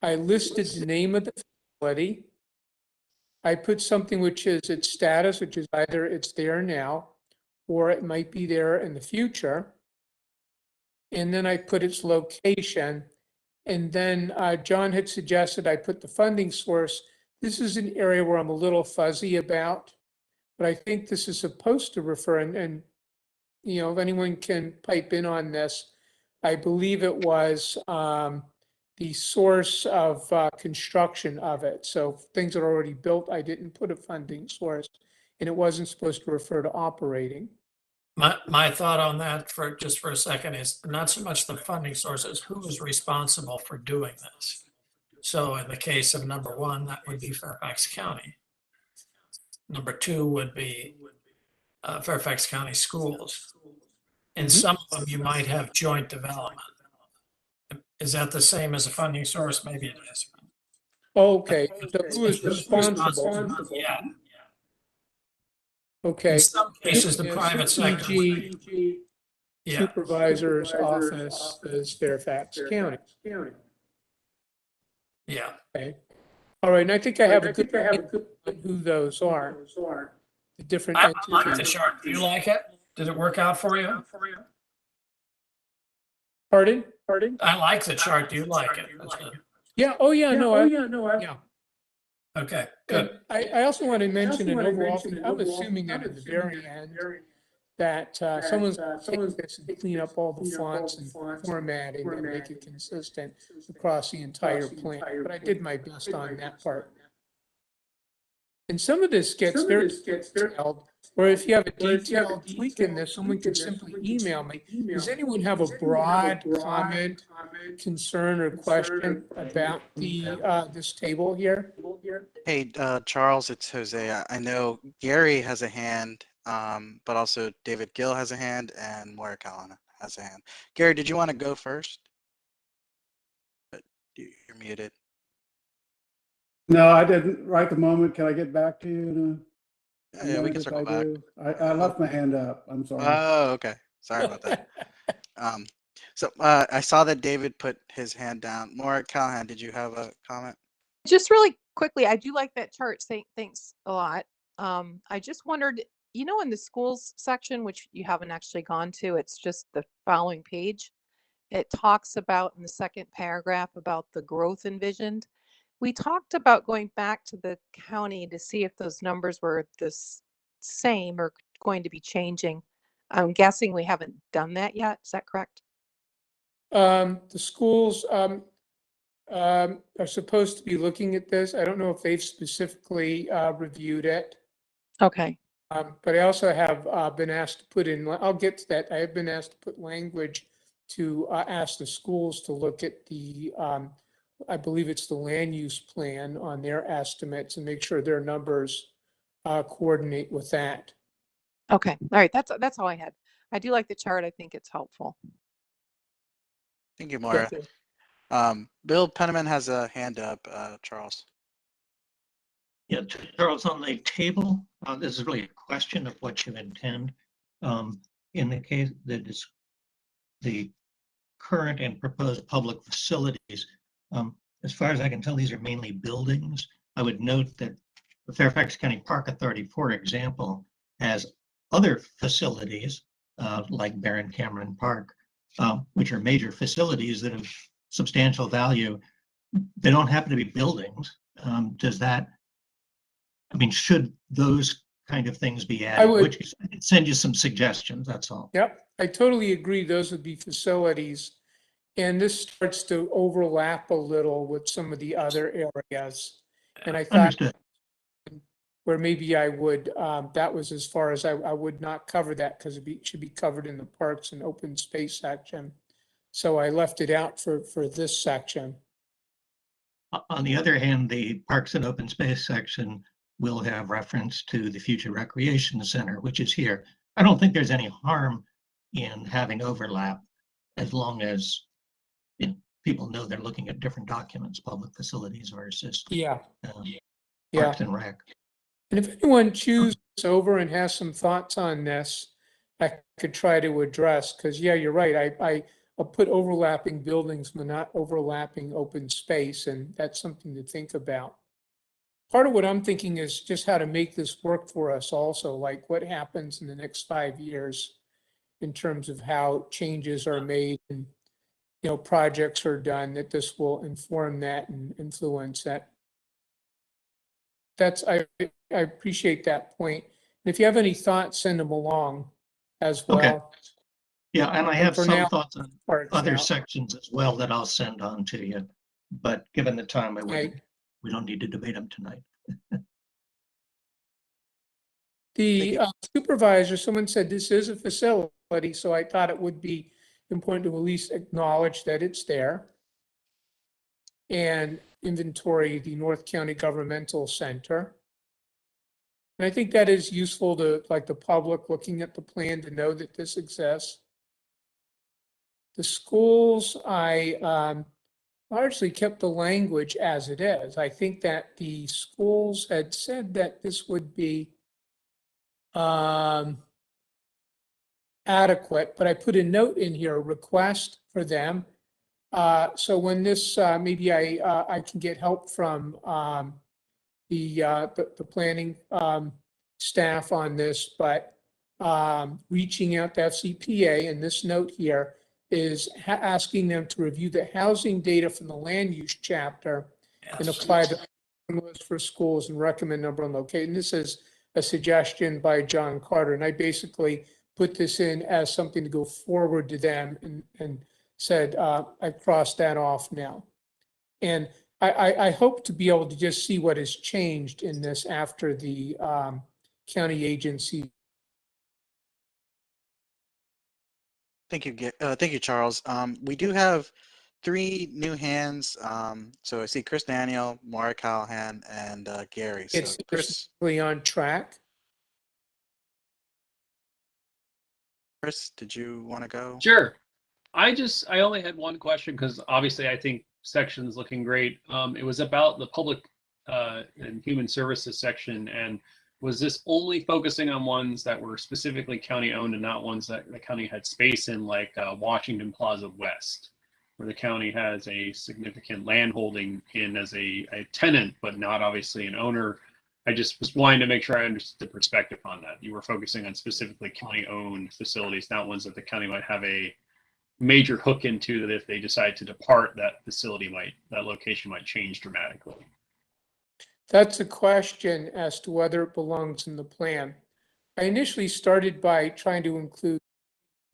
I listed the name of the facility. I put something which is its status, which is either it's there now, or it might be there in the future. And then I put its location. And then John had suggested I put the funding source. This is an area where I'm a little fuzzy about, but I think this is supposed to refer, and you know, if anyone can pipe in on this, I believe it was the source of construction of it. So things that are already built, I didn't put a funding source, and it wasn't supposed to refer to operating. My thought on that for just for a second is not so much the funding sources, who is responsible for doing this? So in the case of number 1, that would be Fairfax County. Number 2 would be Fairfax County Schools. In some of them, you might have joint development. Is that the same as a funding source? Maybe it is. Okay, so who is responsible? Yeah. Okay. In some cases, the private sector. e.g., supervisor's office is Fairfax County. Yeah. Okay. All right, and I think I have a good idea on who those are. The different I like the entities. chart. Do you like it? Did it work out for you? Pardon? I like the chart. Do you like it? Yeah, oh yeah, no, yeah. Okay, And good. I also want to mention an overall thing. I'm assuming that at the very end, that someone's going to take this and clean up all the fonts and formatting and make it consistent across the entire plan. But I did my best on that part. And some of this gets very detailed, or if you have a detailed tweak in this, someone could simply email me. Does anyone have a broad comment, concern, or question about the this table here? Hey, Charles, it's Jose. I know Gary has a hand, but also David Gill has a hand and Moira Callahan has a hand. Gary, did you want to go first? You're muted. No, I didn't right the moment. Can I get back to you in a Yeah, we minute can if circle I back. do? I left my hand up. I'm sorry. Oh, okay. Sorry about that. So I saw that David put his hand down. Moira Callahan, did you have a comment? Just really quickly, I do like that chart. Thanks a lot. I just wondered, in the schools section, which you haven't actually gone to, it's just the following page. It talks about in the second paragraph about the growth envisioned. We talked about going back to the county to see if those numbers were the same or going to be changing. I'm guessing we haven't done that yet. Is that correct? The schools are supposed to be looking at this. I don't know if they've specifically reviewed it. Okay. But I also have been asked to put in, I'll get to that. I have been asked to put language to ask the schools to look at the, I believe it's the land use plan on their estimates and make sure their numbers coordinate with that. Okay. All right. That's all I had. I do like the chart. I think it's helpful. Thank you, Moira. Bill Penniman has a hand up, Charles. Yeah, Charles, on the table, this is really a question of what you intend. In the case that is the current and proposed public facilities, as far as I can tell, these are mainly buildings. I would note that the Fairfax County Park Authority, for example, has other facilities like Barron Cameron Park, which are major facilities that have substantial value. They don't happen to be buildings. Does that, I mean, should those kind of things be added? I could send you some suggestions, that's all. Yep, I totally agree. Those would be facilities. And this starts to overlap a little with some of the other areas. And I thought Understood. where maybe I would, that was as far as I would not cover that because it should be covered in the parks and open space section. So I left it out for this section. On the other hand, the Parks and Open Space section will have reference to the future recreation center, which is here. I don't think there's any harm in having overlap as long as people know they're looking at different documents, public facilities versus Parks and Rec. And if anyone chooses over and has some thoughts on this, I could try to address, because yeah, you're right. I'll put overlapping buildings, but not overlapping open space, and that's something to think about. Part of what I'm thinking is just how to make this work for us also, like what happens in the next 5 years in terms of how changes are made and projects are done, that this will inform that and influence that. I appreciate that point. And if you have any thoughts, send them along as well. Okay. Yeah, and I have some thoughts on other out. sections as well that I'll send on to you. But given the time, we don't need to debate them tonight. The supervisor, someone said this is a facility, so I thought it would be important to at least acknowledge that it's there. And inventory the North County Governmental Center. And I think that is useful to like the public looking at the plan to know that this exists. The schools, I largely kept the language as it is. I think that the schools had said that this would be adequate, but I put a note in here, a request for them. So when this, maybe I can get help from the planning staff on this, but reaching out to FCPA, and this note here is asking them to review the housing data from the land use chapter and apply the list for schools and recommend number and location. This is a suggestion by John Carter, and I basically put this in as something to go forward to them and said, I crossed that off now. And I hope to be able to just see what has changed in this after the county agency. Thank you, Charles. We do have 3 new hands. So I see Chris Daniel, Mara Callahan, and Gary. So It's Chris, on track. Chris, did you want to go? Sure. I only had one question because obviously I think section's looking great. It was about the public and human services section, and was this only focusing on ones that were specifically county owned and not ones that the county had space in, like Washington Plaza West, where the county has a significant land holding in as a tenant, but not obviously an owner? I just was wanting to make sure I understood the perspective on that. You were focusing on specifically county owned facilities, not ones that the county might have a major hook into, that if they decide to depart, that location might change dramatically. That's a question as to whether it belongs in the plan. I initially started by trying to include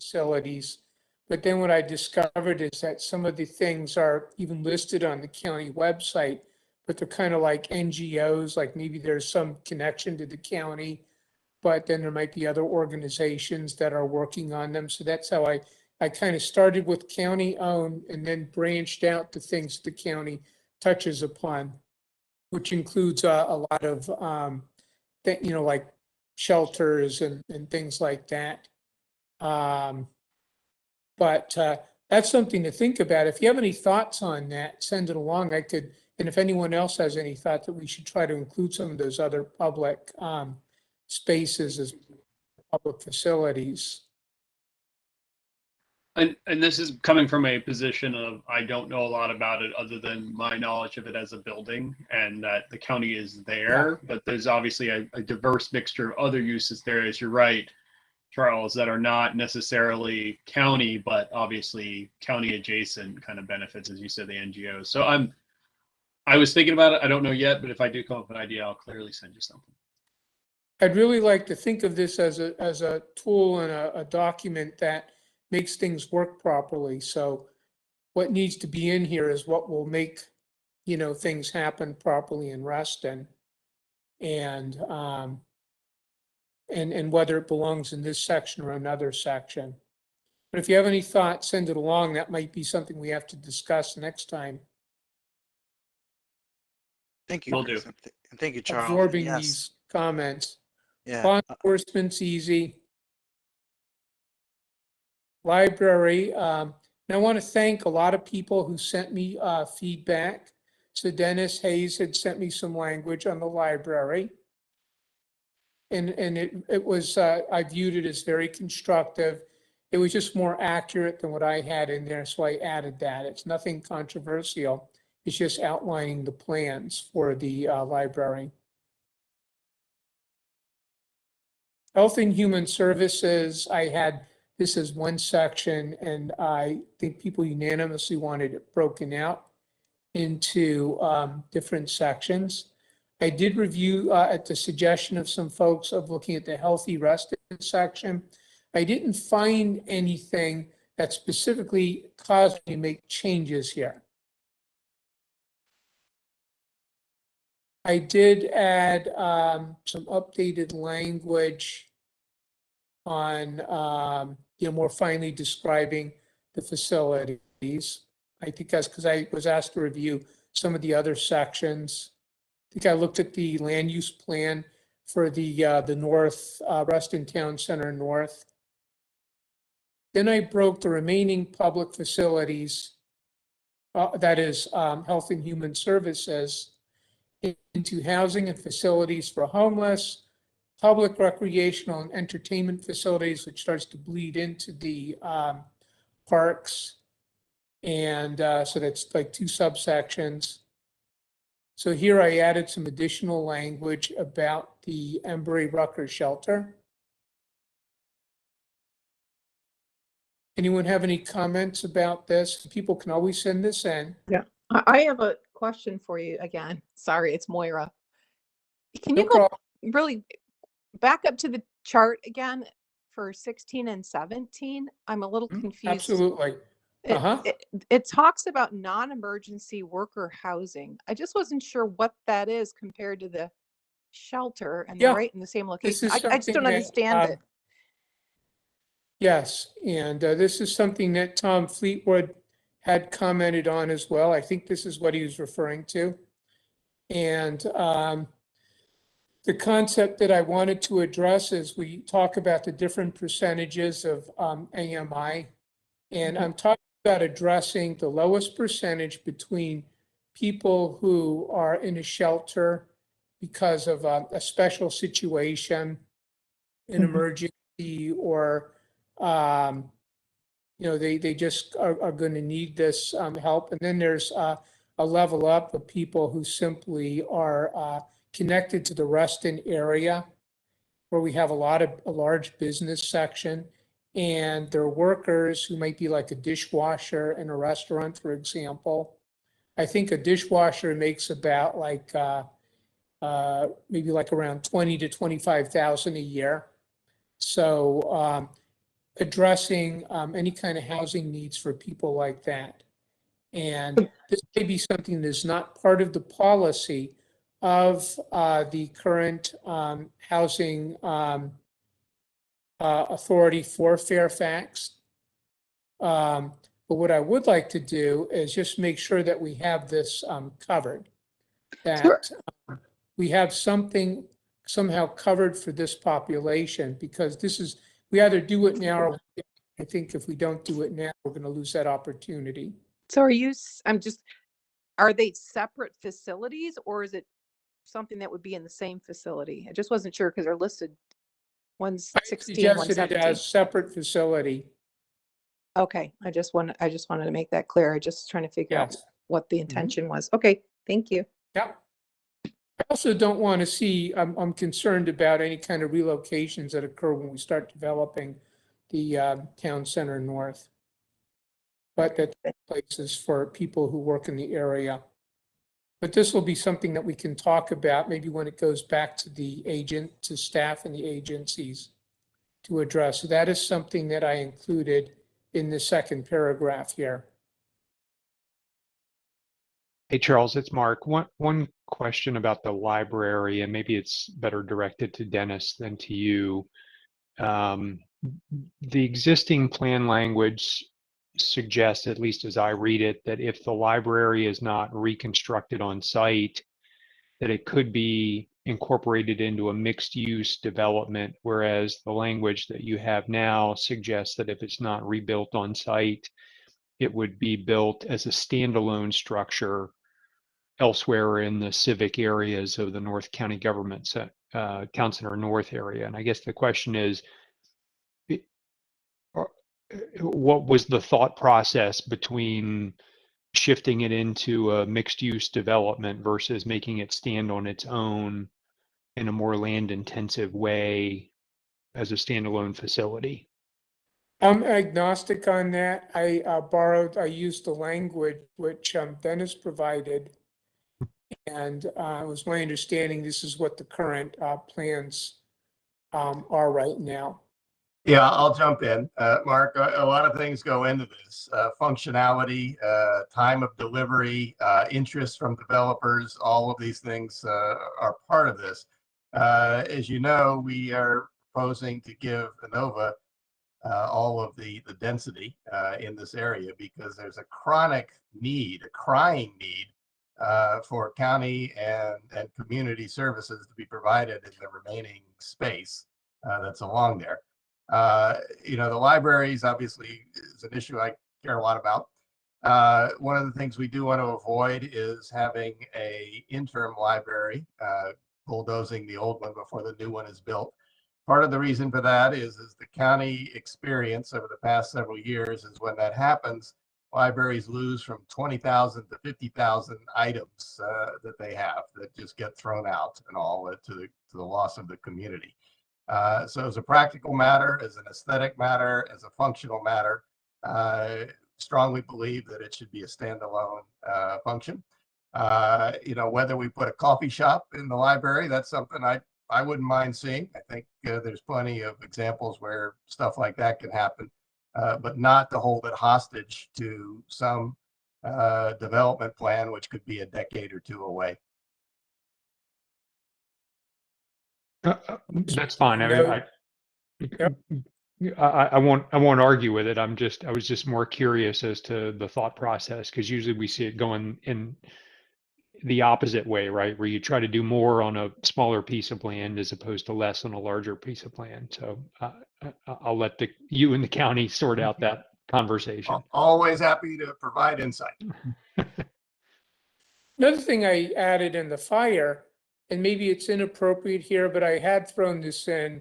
facilities, but then what I discovered is that some of the things are even listed on the county website, but they're kind of like NGOs, like maybe there's some connection to the county, but then there might be other organizations that are working on them. So that's how I kind of started with county owned and then branched out to things the county touches upon, which includes a lot of, like shelters and things like that. But that's something to think about. If you have any thoughts on that, send it along. And if anyone else has any thought that we should try to include some of those other public spaces as public facilities. And this is coming from a position of, I don't know a lot about it other than my knowledge of it as a building, and that the county is there, but there's obviously a diverse mixture of other uses there, as you're right, Charles, that are not necessarily county, but obviously county adjacent kind of benefits, as you said, the NGOs. So I was thinking about it. I don't know yet, but if I do come up with an idea, I'll clearly send you something. I'd really like to think of this as a tool and a document that makes things work properly. So what needs to be in here is what will make, things happen properly in Reston, and whether it belongs in this section or another section. But if you have any thoughts, send it along. That might be something we have to discuss next time. Thank you, Will Chris. do. And thank you, Charles. Absorbing Yes. these comments. Yeah. Law enforcement's easy. Library. And I want to thank a lot of people who sent me feedback. So Dennis Hayes had sent me some language on the library. And it was, I viewed it as very constructive. It was just more accurate than what I had in there, so I added that. It's nothing controversial. It's just outlining the plans for the library. Health and Human Services, this is one section, and I think people unanimously wanted it broken out into different sections. I did review at the suggestion of some folks of looking at the Healthy Reston section. I didn't find anything that specifically caused me to make changes here. I did add some updated language on, more finely describing the facilities. I think that's because I was asked to review some of the other sections. I think I looked at the land use plan for the North, Reston Town Center North. Then I broke the remaining public facilities, that is Health and Human Services, into housing and facilities for homeless, public recreational and entertainment facilities, which starts to bleed into the parks. And so that's like two subsections. So here I added some additional language about the Embry Rucker shelter. Anyone have any comments about this? People can always send this in. Yeah, I have a question for you again. Sorry, it's Moira. Can No you go problem. really back up to the chart again for 16 and 17? I'm a little confused. Absolutely. It talks about non-emergency worker housing. I just wasn't sure what that is compared to the shelter, and they're right in the same location. I just don't understand it. Yes, and this is something that Tom Fleetwood had commented on as well. I think this is what he was referring to. And the concept that I wanted to address is we talk about the different percentages of AMI. And I'm talking about addressing the lowest percentage between people who are in a shelter because of a special situation, an emergency, or they just are going to need this help. And then there's a level up of people who simply are connected to the Reston area, where we have a large business section, and there are workers who might be like a dishwasher in a restaurant, for example. I think a dishwasher makes about like maybe like around 20 to 25,000 a year. So addressing any kind of housing needs for people like that. And this may be something that's not part of the policy of the current housing authority for Fairfax. But what I would like to do is just make sure that we have this covered, that we have something somehow covered for this population, because we either do it now, or I think if we don't do it now, we're going to lose that opportunity. So are they separate facilities, or is it something that would be in the same facility? I just wasn't sure because they're listed. One's 16, one's Suggested it 17. as separate facility. Okay, I just wanted to make that clear. I just trying to figure out what the intention was. Okay, thank you. Yeah. I also don't want to see, I'm concerned about any kind of relocations that occur when we start developing the town center north. But that places for people who work in the area. But this will be something that we can talk about maybe when it goes back to staff and the agencies to address. So that is something that I included in the second paragraph here. Hey, Charles, it's Mark. One question about the library, and maybe it's better directed to Dennis than to you. The existing plan language suggests, at least as I read it, that if the library is not reconstructed on site, that it could be incorporated into a mixed-use development, whereas the language that you have now suggests that if it's not rebuilt on site, it would be built as a standalone structure elsewhere in the civic areas of the North County government, Town Center North area. And I guess the question is, what was the thought process between shifting it into a mixed-use development versus making it stand on its own in a more land-intensive way as a standalone facility? I'm agnostic on that. I used the language which Dennis provided, and it was my understanding this is what the current plans are right now. Yeah, I'll jump in. Mark, a lot of things go into this. Functionality, time of delivery, interest from developers, all of these things are part of this. As you know, we are proposing to give Inova all of the density in this area because there's a chronic need, a crying need for county and community services to be provided in the remaining space that's along there. The libraries obviously is an issue I care a lot about. One of the things we do want to avoid is having a interim library bulldozing the old one before the new one is built. Part of the reason for that is the county experience over the past several years is when that happens, libraries lose from 20,000 to 50,000 items that they have that just get thrown out and all to the loss of the community. So as a practical matter, as an aesthetic matter, as a functional matter, strongly believe that it should be a standalone function. Whether we put a coffee shop in the library, that's something I wouldn't mind seeing. I think there's plenty of examples where stuff like that can happen, but not to hold it hostage to some development plan, which could be a decade or two away. That's fine. I mean, Yep. I won't argue with it. I was just more curious as to the thought process, because usually we see it going in the opposite way, right? Where you try to do more on a smaller piece of land as opposed to less on a larger piece of land. So I'll let you and the county sort out that conversation. Always happy to provide insight. Another thing I added in the fire, and maybe it's inappropriate here, but I had thrown this in,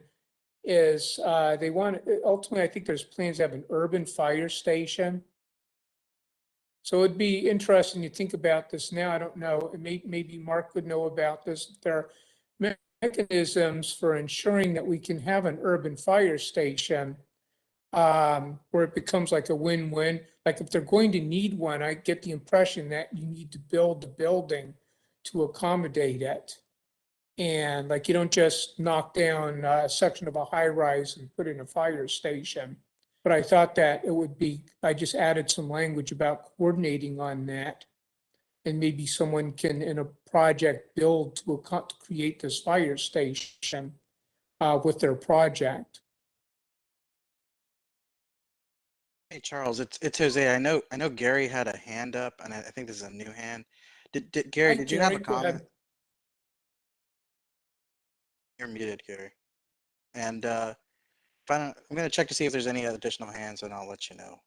is they want, ultimately, I think there's plans to have an urban fire station. So it'd be interesting to think about this now. I don't know, maybe Mark would know about this. There are mechanisms for ensuring that we can have an urban fire station where it becomes like a win-win. Like if they're going to need one, I get the impression that you need to build the building to accommodate it. And like you don't just knock down a section of a high rise and put in a fire station. But I thought that it would be, I just added some language about coordinating on that. And maybe someone can, in a project, build to create this fire station with their project. Hey Charles, it's Jose. I know Gary had a hand up, and I think this is a new hand. Did Gary? Hi, Did you have a Gary, go ahead. comment? You're muted, Gary. And I'm going to check to see if there's any additional hands, and I'll let you know,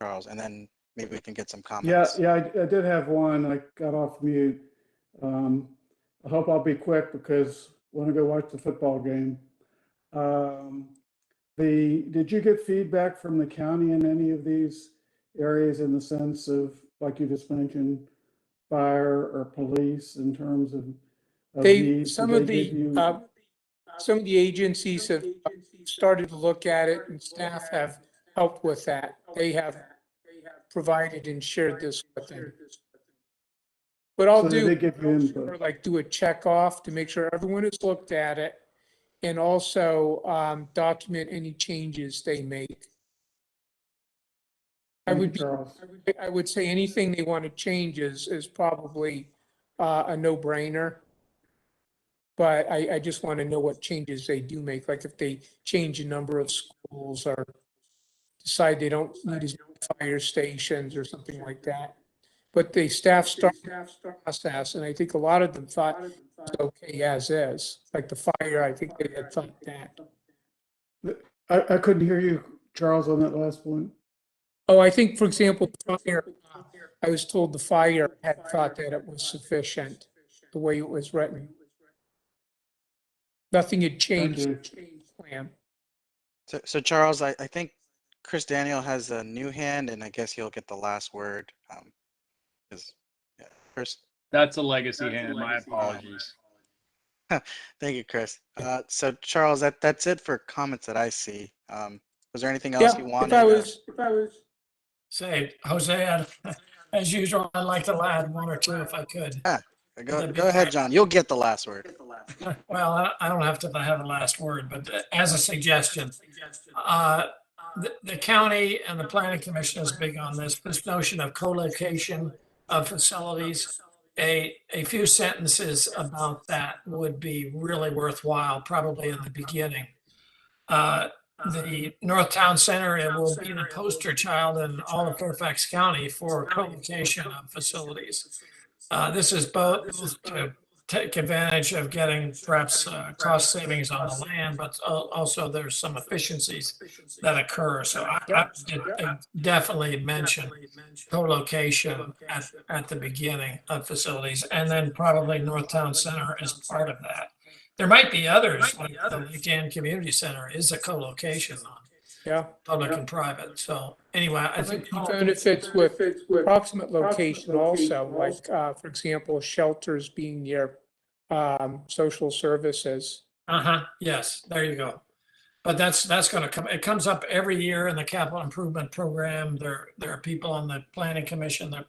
Charles. And then maybe we can get some comments. Yeah, I did have one. I got off mute. I hope I'll be quick because I want to go watch the football game. Did you get feedback from the county in any of these areas in the sense of, like you just mentioned, fire or police in terms of needs? Some of the agencies have started to look at it, and staff have helped with that. They have provided and shared this with them. But I'll do a check off to make sure everyone has looked at it, and also document any changes they make. I would say anything they want to change is probably a no-brainer. But I just want to know what changes they do make, like if they change a number of schools or decide they don't need as many fire stations or something like that. But the staff started the process, and I think a lot of them thought it's okay as is. Like the fire, I think they had thought that. I couldn't hear you, Charles, on that last point. Oh, I think, for example, fire, I was told the fire had thought that it was sufficient, the way it was written. Nothing had changed in the plan. So Charles, I think Chris Daniel has a new hand, and I guess he'll get the last word. Yeah, Chris. That's a legacy hand. My apologies. Thank you, Chris. So Charles, that's it for comments that I see. Was there anything else you wanted? If I was say, Jose, as usual, I'd like to add one or two if I could. Yeah, go ahead, John. You'll get the last word. Well, I don't have to have the last word, but as a suggestion, the county and the planning commission is big on this notion of co-location of facilities. A few sentences about that would be really worthwhile, probably in the beginning. The North Town Center, it will be the poster child in all of Fairfax County for co-location of facilities. This is both to take advantage of getting perhaps cost savings on the land, but also there's some efficiencies that occur. So I definitely mention co-location at the beginning of facilities, and then probably Northtown Center is part of that. There might be others, like the Again Community Center is a co-location on Yeah. public and private. So anyway, I think Might be benefits with approximate location also, like, for example, shelters being near social services. yes, there you go. But that's going to come. It comes up every year in the capital improvement program. There are people on the planning commission that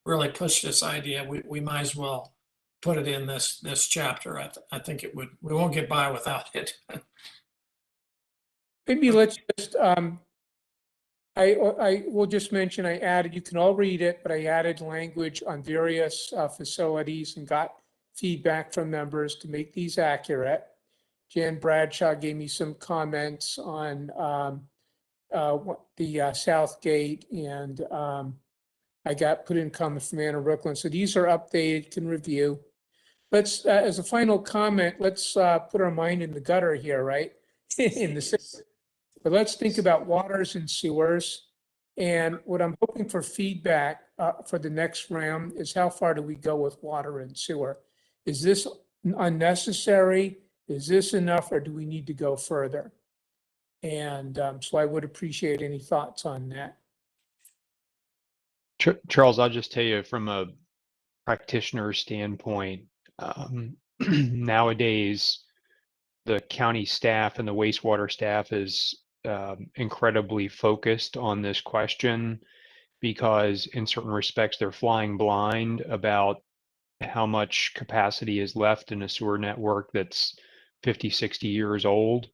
really push this idea. We might as well put it in this chapter. I think it would. We won't get by without it. Maybe let's just I will just mention I added, you can all read it, but I added language on various facilities and got feedback from members to make these accurate. Jan Bradshaw gave me some comments on the South Gate, and I got put in comments from Anna Brooklyn. So these are updated, can review. Let's, as a final comment, let's put our mind in the gutter here, right? in the city. But let's think about waters and sewers. And what I'm hoping for feedback for the next round is how far do we go with water and sewer? Is this unnecessary? Is this enough, or do we need to go further? And so I would appreciate any thoughts on that. Charles, I'll just tell you from a practitioner standpoint, nowadays, the county staff and the wastewater staff is incredibly focused on this question because in certain respects, they're flying blind about how much capacity is left in a sewer network that's 50, 60 years old.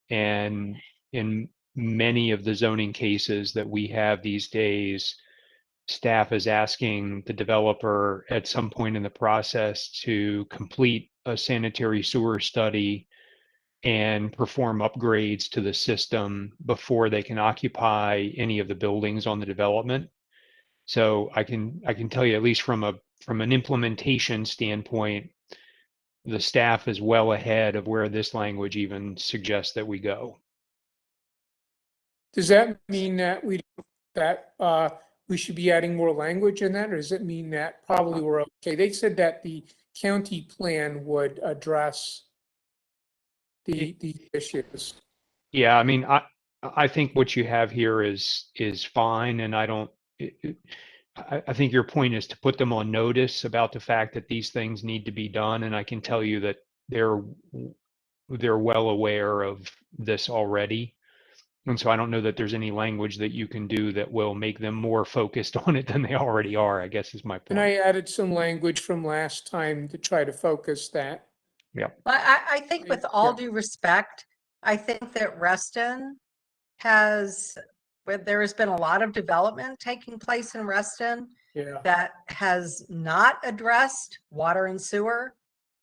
And in many of the zoning cases that we have these days, staff is asking the developer at some point in the process to complete a sanitary sewer study and perform upgrades to the system before they can occupy any of the buildings on the development. So I can tell you, at least from an implementation standpoint, the staff is well ahead of where this language even suggests that we go. Does that mean that we should be adding more language in that, or does it mean that probably we're okay? They said that the county plan would address the issues. Yeah, I mean, I think what you have here is fine, and I think your point is to put them on notice about the fact that these things need to be done, and I can tell you that they're well aware of this already. And so I don't know that there's any language that you can do that will make them more focused on it than they already are, I guess is my point. And I added some language from last time to try to focus that. Yeah. I think with all due respect, I think that Reston where there has been a lot of development taking place in Reston that has not addressed water and sewer,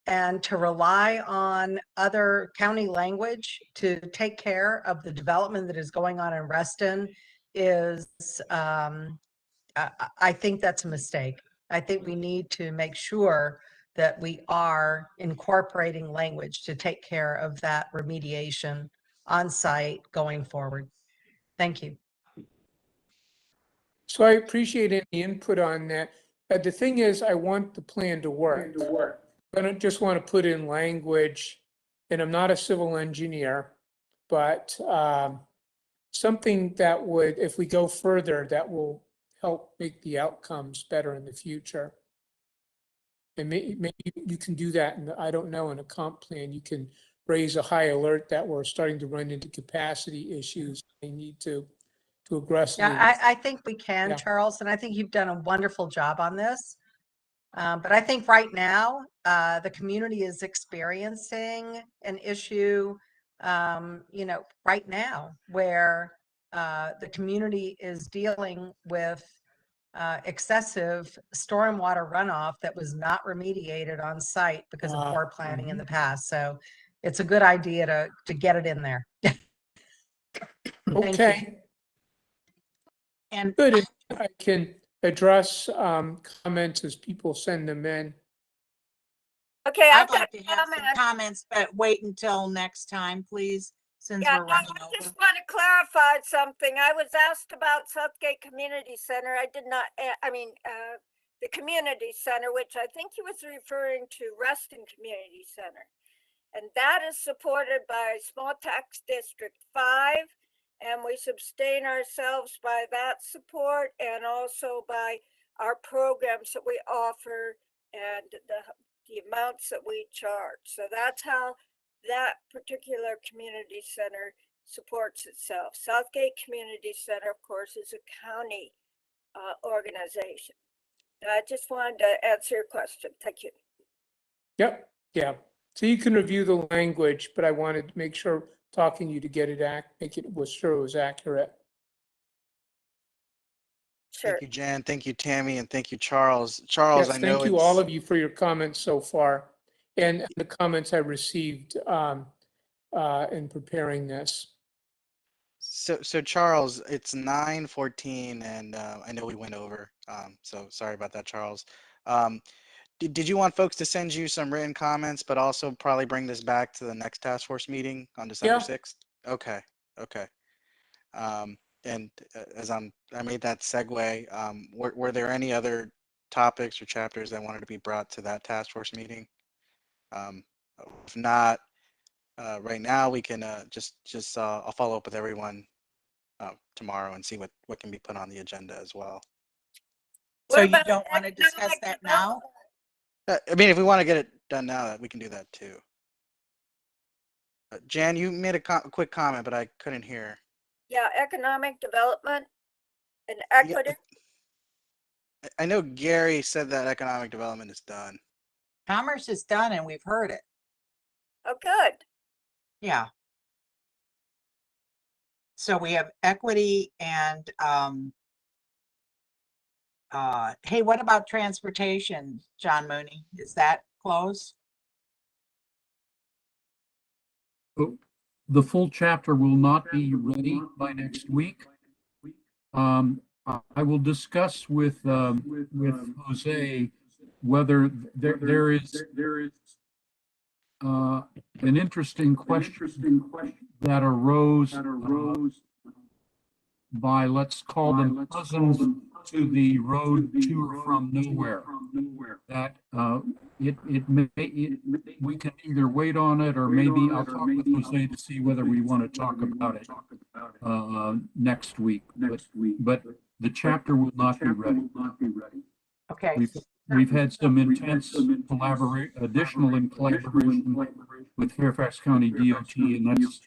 and to rely on other county language to take care of the development that is going on in Reston is, I think that's a mistake. I think we need to make sure that we are incorporating language to take care of that remediation on site going forward. Thank you. So I appreciate any input on that. But the thing is, I want the plan to work. I don't just want to put in language, and I'm not a civil engineer, but something that would, if we go further, that will help make the outcomes better in the future. And maybe you can do that, and I don't know, in a comp plan, you can raise a high alert that we're starting to run into capacity issues. They need to aggressively. Yeah, I think we can, Charles, and I think you've done a wonderful job on this. But I think right now, the community is experiencing an issue, right now where the community is dealing with excessive stormwater runoff that was not remediated on site because of poor planning in the past. So it's a good idea to get it in there. Okay. And good. I can address comments as people send them in. Okay, I'd I've got like to have some comment. comments, but wait until next time, please, since Yeah, we're no, running I over. just want to clarify something. I was asked about Southgate Community Center. I did not, the community center, which I think he was referring to Reston Community Center. And that is supported by Small Tax District 5. And we sustain ourselves by that support and also by our programs that we offer and the amounts that we charge. So that's how that particular community center supports itself. Southgate Community Center, of course, is a county organization. I just wanted to answer your question. Thank you. Yep, yeah. So you can review the language, but I wanted to make sure talking to you to get it was sure it was accurate. Sure. Thank you, Jan. Thank you, Tammy, and thank you, Charles. Charles, Yes, I know thank you all of you for your comments so far and the comments I received in preparing this. So Charles, it's 9:14, and I know we went over. So sorry about that, Charles. Did you want folks to send you some written comments, but also probably bring this back to the next task force meeting on December Yeah. 6th? Okay, okay. And as I made that segue, were there any other topics or chapters that wanted to be brought to that task force meeting? If not, right now we can I'll follow up with everyone tomorrow and see what can be put on the agenda as well. So you don't want to discuss that now? I mean, if we want to get it done now, we can do that too. Jan, you made a quick comment, but I couldn't hear. Yeah, economic development and equity. Yeah, I know Gary said that economic development is done. Commerce is done and we've heard it. Oh, good. Yeah. So we have equity and hey, what about transportation, John Mooney? Is that close? The full chapter will not be ready by next week. I will discuss with Jose whether there is an interesting question that arose by, let's call them cousins to the road to or from nowhere. That we can either wait on it, or maybe I'll talk with Jose to see whether we want to talk about it next week. But the chapter will not be ready. Okay. We've had some intense additional collaboration with Fairfax County DOT, and that's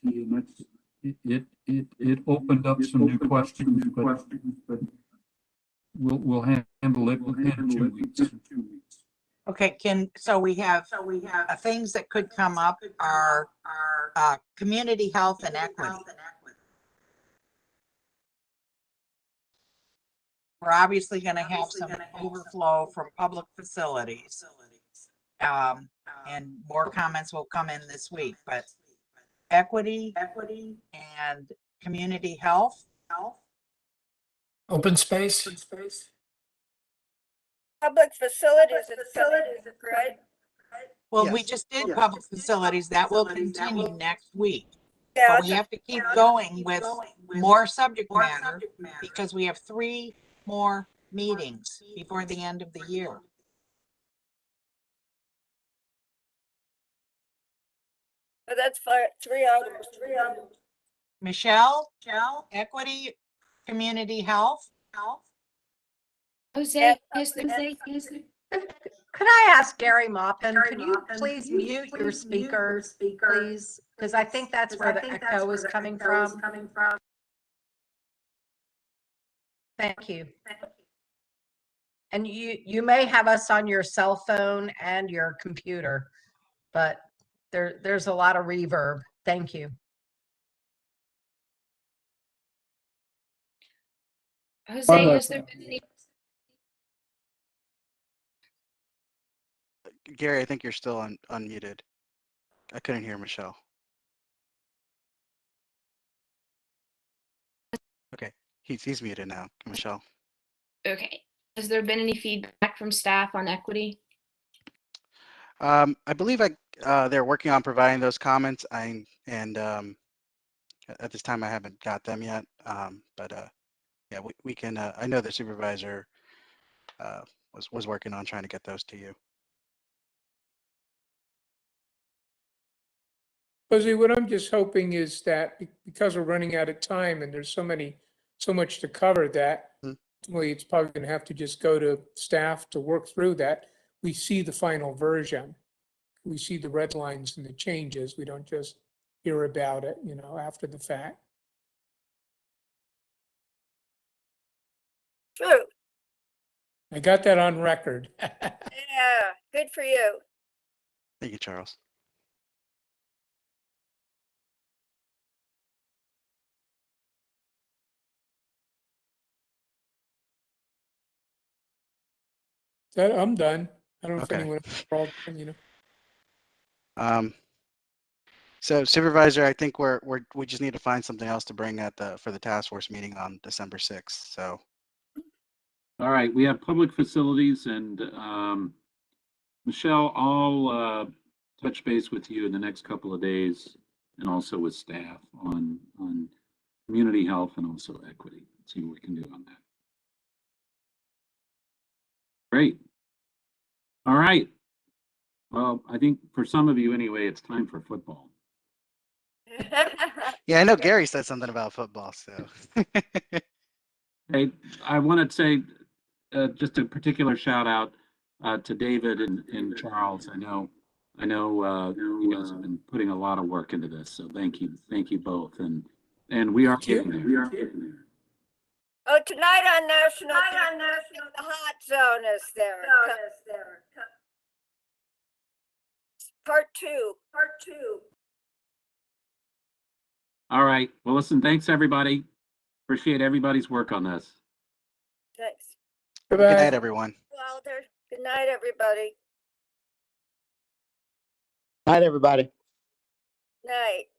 it opened up some new questions, but we'll handle it within 2 weeks. Okay, so we have things that could come up are community health and equity. We're obviously going to have some overflow from public facilities. And more comments will come in this week, but equity and community health. Open space. Public facilities, right? Well, Yes. we just did public facilities. That will continue next week. Yeah, But we have to keep going with more subject matter because we have 3 more meetings before the end of the year. But that's 3 items. Michelle, equity, community health. Jose, Could I ask Gary Maupin, could you please mute your speakers, please? Because I think that's where the echo is coming from. Thank you. And you may have us on your cell phone and your computer, but there's a lot of reverb. Thank you. Jose, has there been any? Gary, I think you're still unmuted. I couldn't hear Michelle. Okay, he's muted now, Michelle. Okay. Has there been any feedback from staff on equity? I believe they're working on providing those comments. At this time I haven't got them yet. But yeah, we can. I know the supervisor was working on trying to get those to you. Jose, what I'm just hoping is that because we're running out of time and there's so much to cover that ultimately it's probably going to have to just go to staff to work through that. We see the final version. We see the red lines and the changes. We don't just hear about it, after the fact. True. I got that on record. Yeah, good for you. Thank you, Charles. I'm done. I don't know if Okay. anyone else, So supervisor, I think we just need to find something else to bring for the task force meeting on December 6th. So. All right, we have public facilities, and Michelle, I'll touch base with you in the next couple of days, and also with staff on community health and also equity. See what we can do on that. Great. All right. Well, I think for some of you anyway, it's time for football. Yeah, I know Gary said something about football, so. Hey, I want to say just a particular shout out to David and Charles. I know you guys have been putting a lot of work into this, so thank you both, and we are getting there. We are getting there. Oh, tonight on National, the hot zone is there. Part two. All right. Well, listen, thanks everybody. Appreciate everybody's work on this. Thanks. Good night, everyone. Walter. Good night, everybody. Night, everybody. Night.